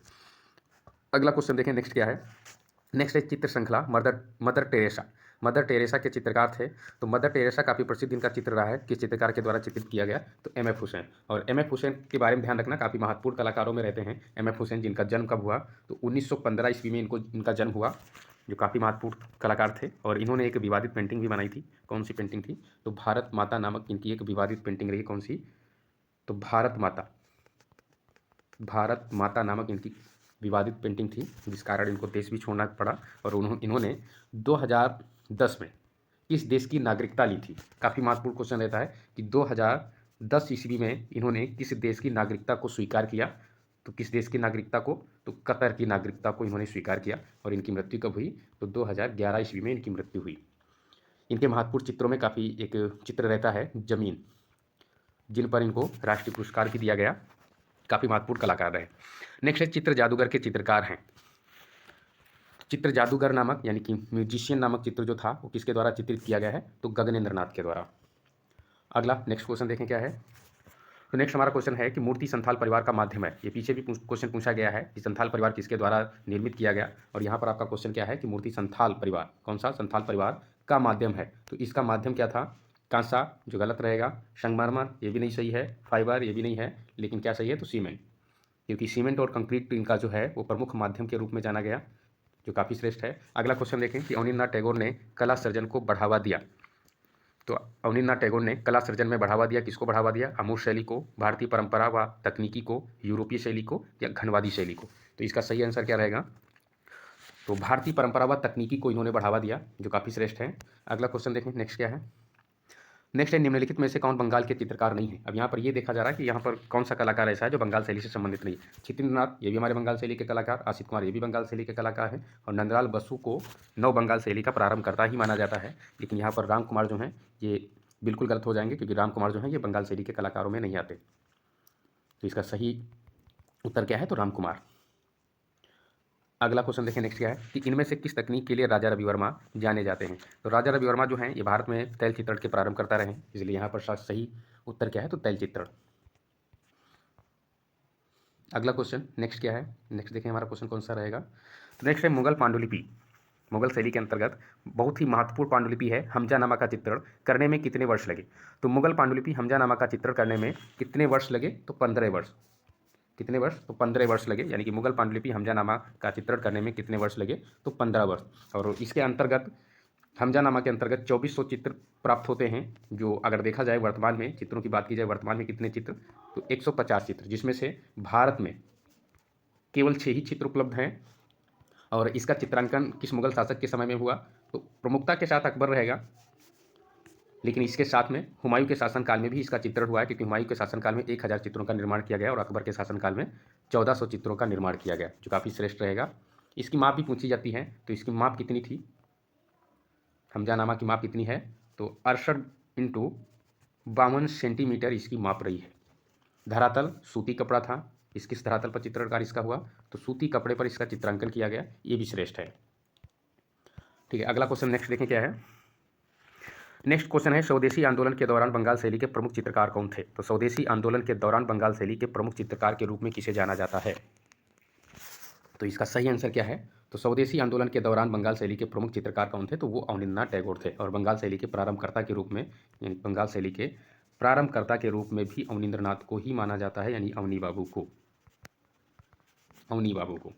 अगला क्वेश्चन देखें, नेक्स्ट क्या है? नेक्स्ट है चित्र श्रृंखला मदर टेरेसा। मदर टेरेसा के चित्रकार थे। तो मदर टेरेसा काफ़ी प्रसिद्ध इनका चित्र रहा है, किस चित्रकार के द्वारा चित्रित किया गया? तो एम.एफ. हुसैन। और एम.एफ. हुसैन के बारे में ध्यान रखना, काफ़ी महत्वपूर्ण कलाकारों में रहते हैं एम.एफ. हुसैन, जिनका जन्म कब हुआ? तो 1915 ईस्वी में इनका जन्म हुआ, जो काफ़ी महत्वपूर्ण कलाकार थे। और इन्होंने एक विवादित पेंटिंग भी बनाई थी। कौन सी पेंटिंग थी? तो भारत माता नामक इनकी एक विवादित पेंटिंग रही। कौन सी? तो भारत माता नामक इनकी विवादित पेंटिंग थी, जिस कारण इनको देश भी छोड़ना पड़ा। और इन्होंने 2010 में किस देश की नागरिकता ली थी? काफ़ी महत्वपूर्ण क्वेश्चन रहता है कि 2010 ईस्वी में इन्होंने किस देश की नागरिकता को स्वीकार किया? तो किस देश की नागरिकता को? तो कतर की नागरिकता को इन्होंने स्वीकार किया। और इनकी मृत्यु कब हुई? तो 2011 ईस्वी में इनकी मृत्यु हुई। इनके महत्वपूर्ण चित्रों में काफ़ी एक चित्र रहता है जमीन, जिन पर इनको राष्ट्रीय पुरस्कार भी दिया गया। काफ़ी महत्वपूर्ण कलाकार रहे। नेक्स्ट है चित्र जादूगर के चित्रकार हैं। चित्र जादूगर नामक यानी कि म्यूजिशियन नामक चित्र जो था वो किसके द्वारा चित्रित किया गया है? तो गगनेंद्र नाथ के द्वारा। अगला नेक्स्ट क्वेश्चन देखें क्या है? तो नेक्स्ट हमारा क्वेश्चन है कि मूर्ति संथाल परिवार का माध्यम है। ये पीछे भी क्वेश्चन पूछा गया है कि संथाल परिवार किसके द्वारा निर्मित किया गया, और यहाँ पर आपका क्वेश्चन क्या है कि मूर्ति संथाल परिवार, कौन सा संथाल परिवार का माध्यम है? तो इसका माध्यम क्या था? कांसा, जो गलत रहेगा। संगमरमर, ये भी नहीं सही है। फाइबर, ये भी नहीं है। लेकिन क्या सही है? तो सीमेंट, क्योंकि सीमेंट और कंक्रीट इनका जो है वो प्रमुख माध्यम के रूप में जाना गया, जो काफ़ी श्रेष्ठ है। अगला क्वेश्चन देखें कि अवनींद्रनाथ टैगोर ने कला सृजन को बढ़ावा दिया। तो अवनींद्रनाथ टैगोर ने कला सृजन में बढ़ावा दिया, किसको बढ़ावा दिया? अमूर्त शैली को, भारतीय परंपरा व तकनीकी को, यूरोपीय शैली को, या घनवादी शैली को? तो इसका सही आंसर क्या रहेगा? तो भारतीय परंपरागत तकनीकी को इन्होंने बढ़ावा दिया, जो काफ़ी श्रेष्ठ है। अगला क्वेश्चन देखें, नेक्स्ट क्या है। नेक्स्ट है, निम्नलिखित में से कौन बंगाल के चित्रकार नहीं है। अब यहाँ पर ये देखा जा रहा है कि यहाँ पर कौन सा कलाकार ऐसा है जो बंगाल शैली से संबंधित नहीं है। छितेंद्रनाथ, ये भी हमारे बंगाल शैली के कलाकार, आशित कुमार, ये भी बंगाल शैली के कलाकार हैं, और नंदलाल बसु को नव बंगाल शैली का प्रारंभकर्ता ही माना जाता है। लेकिन यहाँ पर राम कुमार जो हैं ये बिल्कुल गलत हो जाएंगे, क्योंकि राम कुमार जो हैं ये बंगाल शैली के कलाकारों में नहीं आते। तो इसका सही उत्तर क्या है, तो राम कुमार। अगला क्वेश्चन देखें, नेक्स्ट क्या है कि इनमें से किस तकनीक के लिए राजा रवि वर्मा जाने जाते हैं। तो राजा रवि वर्मा जो हैं ये भारत में तैल चित्रण के प्रारंभ करता रहे, इसलिए यहाँ पर सही उत्तर क्या है, तो तैल चित्रण। अगला क्वेश्चन नेक्स्ट क्या है, नेक्स्ट देखें हमारा क्वेश्चन कौन सा रहेगा। तो नेक्स्ट है, मुगल पांडुलिपि, मुगल शैली के अंतर्गत बहुत ही महत्वपूर्ण पांडुलिपि है हमजानामा का चित्रण करने में कितने वर्ष लगे। तो मुगल पांडुलिपि हमजानामा का चित्रण करने में कितने वर्ष लगे, तो 15 वर्ष। कितने वर्ष, तो 15 वर्ष लगे, यानी कि मुगल पांडुलिपि हमजानामा का चित्रण करने में कितने वर्ष लगे, तो 15 वर्ष। और इसके अंतर्गत हमजानामा के अंतर्गत 2400 चित्र प्राप्त होते हैं, जो अगर देखा जाए वर्तमान में चित्रों की बात की जाए, वर्तमान में कितने चित्र, तो 150 चित्र, जिसमें से भारत में केवल 6 ही चित्र उपलब्ध हैं। और इसका चित्रांकन किस मुगल शासक के समय में हुआ, तो प्रमुखता के साथ अकबर रहेगा, लेकिन इसके साथ में हुमायूं के शासनकाल में भी इसका चित्रण हुआ है, क्योंकि हुमायूं के शासनकाल में 1000 चित्रों का निर्माण किया गया और अकबर के शासनकाल में 1400 चित्रों का निर्माण किया गया, जो काफ़ी श्रेष्ठ रहेगा। इसकी माप भी पूछी जाती है, तो इसकी माप कितनी थी, हमजानामा की माप कितनी है, तो 68 × 52 सेंटीमीटर इसकी माप रही है। धरातल सूती कपड़ा था, किस धरातल पर चित्रणकार इसका हुआ, तो सूती कपड़े पर इसका चित्रांकन किया गया, ये भी श्रेष्ठ है। ठीक है, अगला क्वेश्चन नेक्स्ट देखें क्या है। नेक्स्ट क्वेश्चन है, स्वदेशी आंदोलन के दौरान बंगाल शैली के प्रमुख चित्रकार कौन थे। तो स्वदेशी आंदोलन के दौरान बंगाल शैली के प्रमुख चित्रकार के रूप में किसे जाना जाता है। तो इसका सही आंसर क्या है, तो स्वदेशी आंदोलन के दौरान बंगाल शैली के प्रमुख चित्रकार कौन थे, तो वो अवनींद्रनाथ टैगोर थे। और बंगाल शैली के प्रारंभकर्ता के रूप में, यानी बंगाल शैली के प्रारंभकर्ता के रूप में भी अवनींद्रनाथ को ही माना जाता है, यानी अवनी बाबू को, अवनी बाबू को।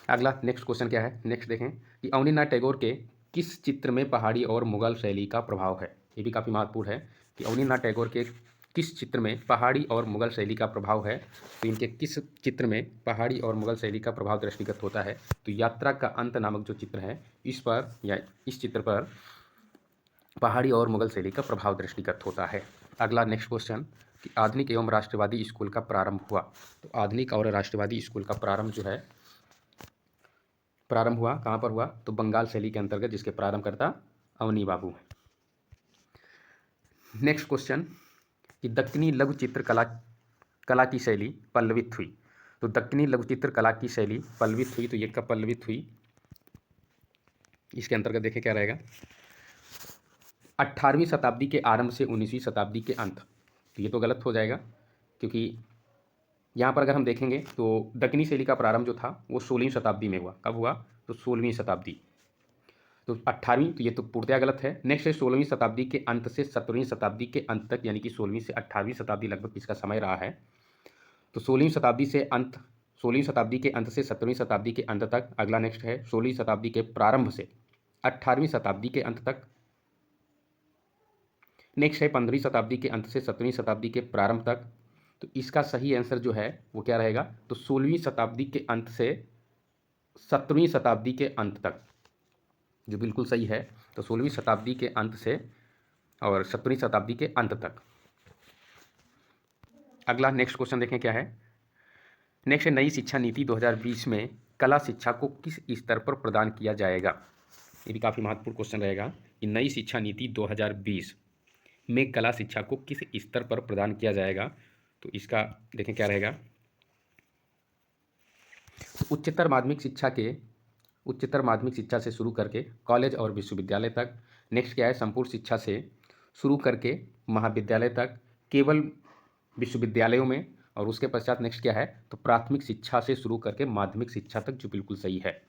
अगला नेक्स्ट क्वेश्चन क्या है, नेक्स्ट देखें कि अवनींद्रनाथ टैगोर के किस चित्र में पहाड़ी और मुगल शैली का प्रभाव है। ये भी काफ़ी महत्वपूर्ण है कि अवनींद्रनाथ टैगोर के किस चित्र में पहाड़ी और मुगल शैली का प्रभाव है। तो इनके किस चित्र में पहाड़ी और मुगल शैली का प्रभाव दृष्टिगत होता है, तो यात्रा का अंत नामक जो चित्र है, इस पर या इस चित्र पर पहाड़ी और मुगल शैली का प्रभाव दृष्टिगत होता है। अगला नेक्स्ट क्वेश्चन कि आधुनिक एवं राष्ट्रवादी स्कूल का प्रारंभ हुआ। तो आधुनिक और राष्ट्रवादी स्कूल का प्रारंभ जो है, प्रारंभ हुआ कहाँ पर हुआ, तो बंगाल शैली के अंतर्गत, जिसके प्रारंभकर्ता अवनी बाबू हैं। नेक्स्ट क्वेश्चन कि दक्कनी लघु चित्र कला की शैली पल्लवित हुई। तो दक्कनी लघु चित्र कला की शैली पल्लवित हुई, तो ये कब पल्लवित हुई, इसके अंतर्गत देखें क्या रहेगा, 18वीं शताब्दी के आरंभ से 19वीं शताब्दी के अंत। तो ये तो गलत हो जाएगा, क्योंकि यहाँ पर अगर हम देखेंगे तो दक्कनी शैली का प्रारंभ जो था वो 16वीं शताब्दी में हुआ। कब हुआ, तो 16वीं शताब्दी। तो 18वीं, तो ये तो पूर्णतया गलत है। नेक्स्ट है 16वीं शताब्दी के अंत से 17वीं शताब्दी के अंत तक, यानी कि 16वीं से 18वीं शताब्दी लगभग इसका समय रहा है। तो 16वीं शताब्दी से अंत, 16वीं शताब्दी के अंत से 17वीं शताब्दी के अंत तक। अगला नेक्स्ट है 16वीं शताब्दी के प्रारंभ से 18वीं शताब्दी के अंत तक। नेक्स्ट है 15वीं शताब्दी के अंत से 17वीं शताब्दी के प्रारंभ तक। तो इसका सही आंसर जो है वो क्या रहेगा, तो 16वीं शताब्दी के अंत से 17वीं शताब्दी के अंत तक, जो बिल्कुल सही है। तो 16वीं शताब्दी के अंत से और 17वीं शताब्दी के अंत तक। अगला नेक्स्ट क्वेश्चन देखें क्या है। नेक्स्ट है, नई शिक्षा नीति 2020 में कला शिक्षा को किस स्तर पर प्रदान किया जाएगा। ये भी काफ़ी महत्वपूर्ण क्वेश्चन रहेगा कि नई शिक्षा नीति 2020 में कला शिक्षा को किस स्तर पर प्रदान किया जाएगा। तो इसका देखें क्या रहेगा, उच्चतर माध्यमिक शिक्षा से शुरू करके कॉलेज और विश्वविद्यालय तक। नेक्स्ट क्या है, संपूर्ण शिक्षा से शुरू करके महाविद्यालय तक केवल विश्वविद्यालयों में। और उसके पश्चात नेक्स्ट क्या है, तो प्राथमिक शिक्षा से शुरू करके माध्यमिक शिक्षा तक, जो बिल्कुल सही है।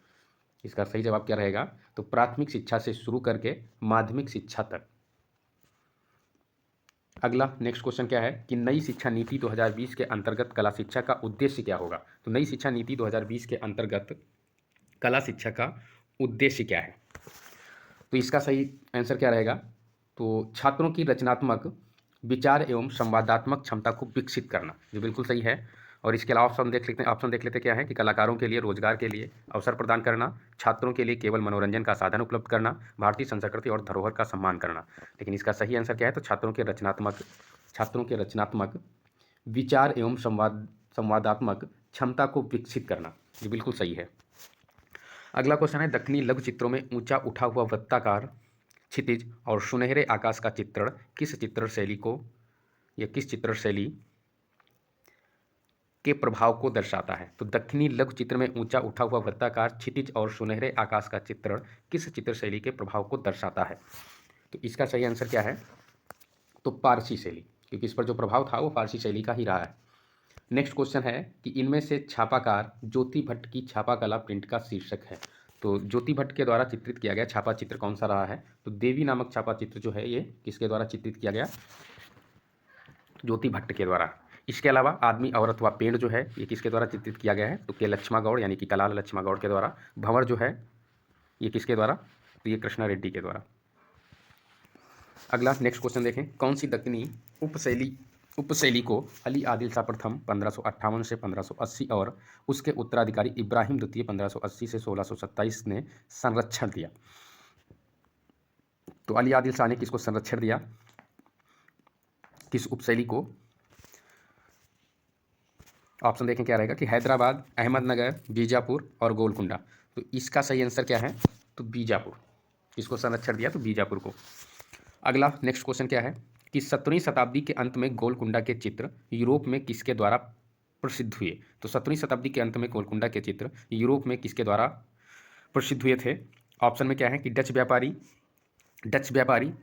इसका सही जवाब क्या रहेगा, तो प्राथमिक शिक्षा से शुरू करके माध्यमिक शिक्षा तक। अगला नेक्स्ट क्वेश्चन क्या है कि नई शिक्षा नीति 2020 के अंतर्गत कला शिक्षा का उद्देश्य क्या होगा। तो नई शिक्षा नीति 2020 के अंतर्गत कला शिक्षा का उद्देश्य क्या है। तो इसका सही आंसर क्या रहेगा, तो छात्रों की रचनात्मक विचार एवं संवादात्मक क्षमता को विकसित करना, जो बिल्कुल सही है। और इसके अलावा ऑप्शन देख लेते क्या है कि कलाकारों के लिए रोजगार के लिए अवसर प्रदान करना, छात्रों के लिए केवल मनोरंजन का साधन उपलब्ध करना, भारतीय संस्कृति और धरोहर का सम्मान करना। लेकिन इसका सही आंसर क्या है? तो छात्रों के रचनात्मक विचार एवं संवादात्मक क्षमता को विकसित करना। ये बिल्कुल सही है। अगला क्वेश्चन है, दक्षिणी लघु चित्रों में ऊंचा उठा हुआ वृत्ताकार, क्षितिज और सुनहरे आकाश का चित्रण किस चित्र शैली के प्रभाव को दर्शाता है? तो दक्षिणी लघु चित्र में ऊंचा उठा हुआ वृत्ताकार, क्षितिज और सुनहरे आकाश का चित्रण किस चित्र शैली के प्रभाव को दर्शाता है? तो इसका सही आंसर क्या है? तो पारसी शैली, क्योंकि इस पर जो प्रभाव था वो पारसी शैली का ही रहा है। नेक्स्ट क्वेश्चन है कि इनमें से छापाकार ज्योति भट्ट की छापा कला प्रिंट का शीर्षक है। तो ज्योति भट्ट के द्वारा चित्रित किया गया छापा चित्र कौन सा रहा है? तो देवी नामक छापा चित्र जो है ये किसके द्वारा चित्रित किया गया? ज्योति भट्ट के द्वारा। इसके अलावा आदमी, औरत व पेड़ जो है ये किसके द्वारा चित्रित किया गया है? तो के लक्ष्मा गौड़ यानी कि कलाल लक्ष्मा गौड़ के द्वारा। भंवर जो है ये किसके द्वारा? तो ये कृष्णा रेड्डी के द्वारा। अगला नेक्स्ट क्वेश्चन देखें, कौन सी दक्षिणी उपशैली को अली आदिल शाह प्रथम 1558 से 1580 और उसके उत्तराधिकारी इब्राहिम द्वितीय 1580 से 1627 ने संरक्षण दिया? तो अली आदिल शाह ने किसको संरक्षण दिया? किस उपशैली को? ऑप्शन देखें क्या रहेगा कि हैदराबाद, अहमदनगर, बीजापुर और गोलकुंडा। तो इसका सही आंसर क्या है? तो बीजापुर। किसको संरक्षण दिया? तो बीजापुर को। अगला नेक्स्ट क्वेश्चन क्या है कि 17वीं शताब्दी के अंत में गोलकुंडा के चित्र यूरोप में किसके द्वारा प्रसिद्ध हुए? तो 17वीं शताब्दी के अंत में गोलकुंडा के चित्र यूरोप में किसके द्वारा प्रसिद्ध हुए थे? ऑप्शन में क्या है कि डच व्यापारी,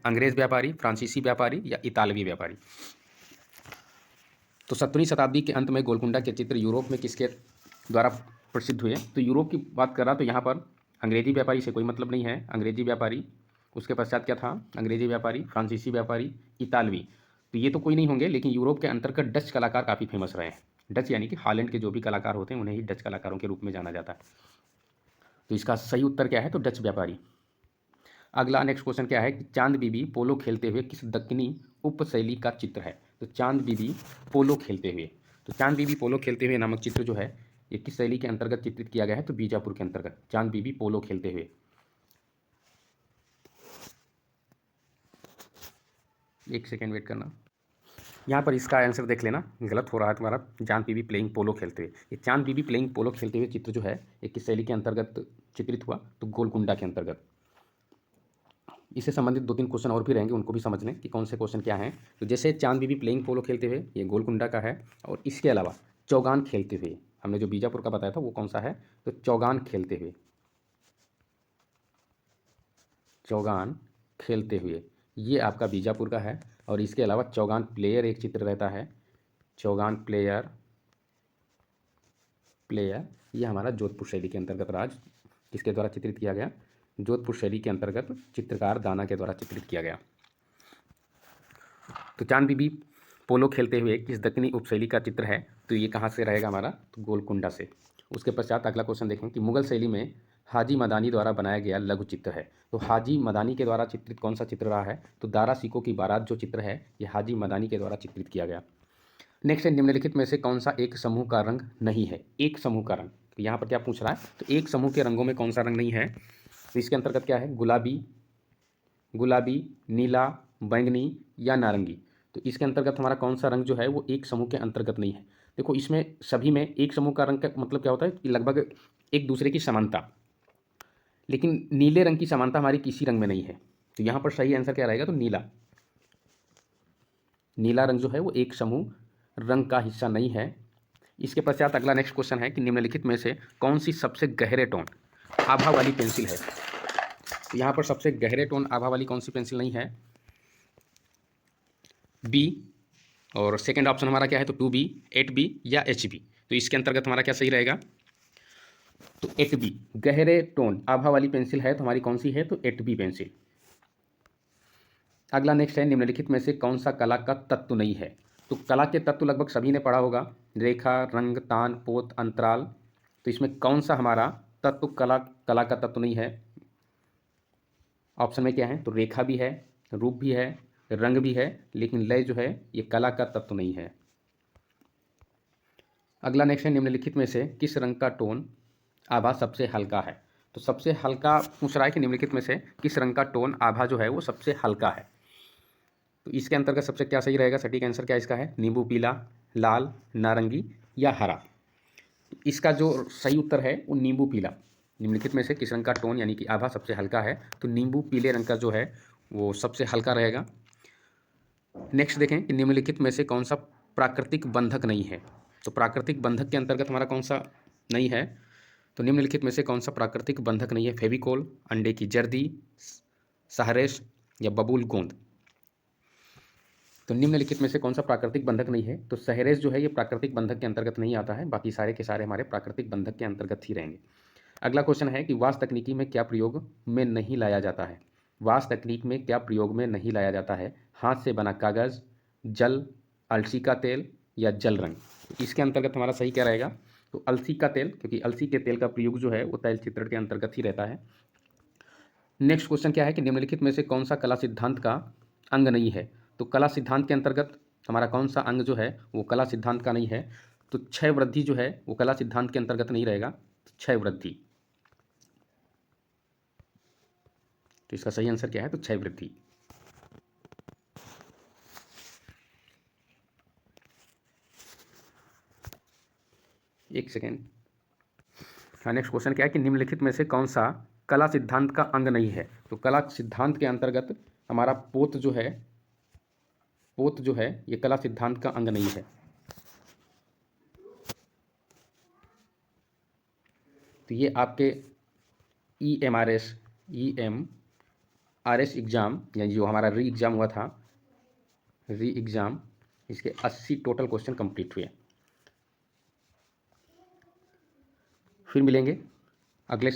अंग्रेज व्यापारी, फ्रांसीसी व्यापारी या इतालवी व्यापारी। तो 17वीं शताब्दी के अंत में गोलकुंडा के चित्र यूरोप में किसके द्वारा प्रसिद्ध हुए? तो यूरोप की बात कर रहा तो यहाँ पर अंग्रेजी व्यापारी से कोई मतलब नहीं है। अंग्रेजी व्यापारी, उसके पश्चात क्या था? अंग्रेजी व्यापारी, फ्रांसीसी व्यापारी, इतालवी। तो ये तो कोई नहीं होंगे, लेकिन यूरोप के अंतर्गत डच कलाकार काफ़ी फेमस रहे हैं। डच यानी कि हॉलैंड के जो भी कलाकार होते हैं उन्हें ही डच कलाकारों के रूप में जाना जाता है। तो इसका सही उत्तर क्या है? तो डच व्यापारी। अगला नेक्स्ट क्वेश्चन क्या है कि चांद बीबी पोलो खेलते हुए किस दक्षिणी उपशैली का चित्र है? तो चांद बीबी पोलो खेलते हुए, तो चांद बीबी पोलो खेलते हुए नामक चित्र जो है ये किस शैली के अंतर्गत चित्रित किया गया है? तो बीजापुर के अंतर्गत चांद बीबी पोलो खेलते हुए। एक सेकेंड वेट करना, यहाँ पर इसका आंसर देख लेना, गलत हो रहा है तुम्हारा। चांद बीबी प्लेइंग पोलो खेलते हुए, ये चांद बीबी प्लेइंग पोलो खेलते हुए चित्र जो है ये किस शैली के अंतर्गत चित्रित हुआ? तो गोलकुंडा के अंतर्गत। इससे संबंधित 2-3 क्वेश्चन और भी रहेंगे, उनको भी समझ लें कि कौन से क्वेश्चन क्या हैं। तो जैसे चांद बीबी प्लेइंग पोलो खेलते हुए ये गोलकुंडा का है, और इसके अलावा चौगान खेलते हुए, हमने जो बीजापुर का बताया था वो कौन सा है? तो चौगान खेलते हुए, चौगान खेलते हुए ये आपका बीजापुर का है। और इसके अलावा चौगान प्लेयर एक चित्र रहता है, चौगान प्लेयर ये हमारा जोधपुर शैली के अंतर्गत राज किसके द्वारा चित्रित किया गया? जोधपुर शैली के अंतर्गत चित्रकार दाना के द्वारा चित्रित किया गया। तो चांद बीबी पोलो खेलते हुए किस दक्षिणी उपशैली का चित्र है? तो ये कहाँ से रहेगा हमारा? तो गोलकुंडा से। उसके पश्चात अगला क्वेश्चन देखें कि मुगल शैली में हाजी मदानी द्वारा बनाया गया लघु चित्र है। तो हाजी मदानी के द्वारा चित्रित कौन सा चित्र रहा है? तो दारा सिकों की बारात जो चित्र है ये हाजी मदानी के द्वारा चित्रित किया गया। नेक्स्ट है, निम्नलिखित में से कौन सा एक समूह का रंग नहीं है? एक समूह का रंग, तो यहाँ पर क्या पूछ रहा है? तो एक समूह के रंगों में कौन सा रंग नहीं है? तो इसके अंतर्गत क्या है? गुलाबी, नीला, बैंगनी या नारंगी। तो इसके अंतर्गत हमारा कौन सा रंग जो है वो एक समूह के अंतर्गत नहीं है? देखो इसमें सभी में एक समूह का रंग का मतलब क्या होता है कि लगभग एक दूसरे की समानता, लेकिन नीले रंग की समानता हमारी किसी रंग में नहीं है। तो यहाँ पर सही आंसर क्या रहेगा? तो नीला रंग जो है वो एक समूह रंग का हिस्सा नहीं है। इसके पश्चात अगला नेक्स्ट क्वेश्चन है कि निम्नलिखित में से कौन सी सबसे गहरे टोन आभा वाली पेंसिल है? तो यहाँ पर सबसे गहरे टोन आभा वाली कौन सी पेंसिल नहीं है? बी। और सेकंड ऑप्शन हमारा क्या है? तो 2B, 8B या HB। तो इसके अंतर्गत हमारा क्या सही रहेगा? तो 8B गहरे टोन आभा वाली पेंसिल है, तो हमारी कौन सी है? तो 8B पेंसिल। अगला नेक्स्ट है, निम्नलिखित में से कौन सा कला का तत्व नहीं है? तो कला के तत्व लगभग सभी ने पढ़ा होगा, रेखा, रंग, तान, पोत, अंतराल। तो इसमें कौन सा हमारा तत्व कला का तत्व नहीं है? ऑप्शन में क्या है? तो रेखा भी है, रूप भी है, रंग भी है, लेकिन लय जो है ये कला का तत्व नहीं है। अगला नेक्स्ट है, निम्नलिखित में से किस रंग का टोन आभा सबसे हल्का है। तो सबसे हल्का पूछ रहा है कि निम्नलिखित में से किस रंग का टोन आभा जो है वो सबसे हल्का है। तो इसके अंतर्गत सबसे क्या सही रहेगा, सटीक आंसर क्या इसका है, नींबू पीला, लाल, नारंगी या हरा। इसका जो सही उत्तर है वो नींबू पीला। निम्नलिखित में से किस रंग का टोन यानी कि आभा सबसे हल्का है, तो नींबू पीले रंग का जो है वो सबसे हल्का रहेगा। नेक्स्ट देखें कि निम्नलिखित में से कौन सा प्राकृतिक बंधक नहीं है। तो प्राकृतिक बंधक के अंतर्गत हमारा कौन सा नहीं है, तो निम्नलिखित में से कौन सा प्राकृतिक बंधक नहीं है, फेविकोल, अंडे की जर्दी, सहरेश या बबूल गोंद। तो निम्नलिखित में से कौन सा प्राकृतिक बंधक नहीं है, तो सहरेश जो है ये प्राकृतिक बंधक के अंतर्गत नहीं आता है, बाकी सारे के सारे हमारे प्राकृतिक बंधक के अंतर्गत ही रहेंगे। अगला क्वेश्चन है कि वाष्प तकनीकी में क्या प्रयोग में नहीं लाया जाता है। वाष्प तकनीक में क्या प्रयोग में नहीं लाया जाता है, हाथ से बना कागज, जल, अलसी का तेल या जल रंग। इसके अंतर्गत हमारा सही क्या रहेगा, तो अलसी का तेल, क्योंकि अलसी के तेल का प्रयोग जो है वो तैल चित्रण के अंतर्गत ही रहता है। नेक्स्ट क्वेश्चन क्या है कि निम्नलिखित में से कौन सा कला सिद्धांत का अंग नहीं है। तो कला सिद्धांत के अंतर्गत हमारा कौन सा अंग जो है वो कला सिद्धांत का नहीं है, तो क्षय वृद्धि जो है वो कला सिद्धांत के अंतर्गत नहीं रहेगा, क्षय वृद्धि। तो इसका सही आंसर क्या है, तो क्षय वृद्धि। एक सेकेंड। हाँ, नेक्स्ट क्वेश्चन क्या है कि निम्नलिखित में से कौन सा कला सिद्धांत का अंग नहीं है। तो कला सिद्धांत के अंतर्गत हमारा पोत जो है ये कला सिद्धांत का अंग नहीं है। तो ये आपके EMRS एग्ज़ाम या जो हमारा री एग्ज़ाम हुआ था, री एग्ज़ाम, इसके 80 टोटल क्वेश्चन कंप्लीट हुए। फिर मिलेंगे अगले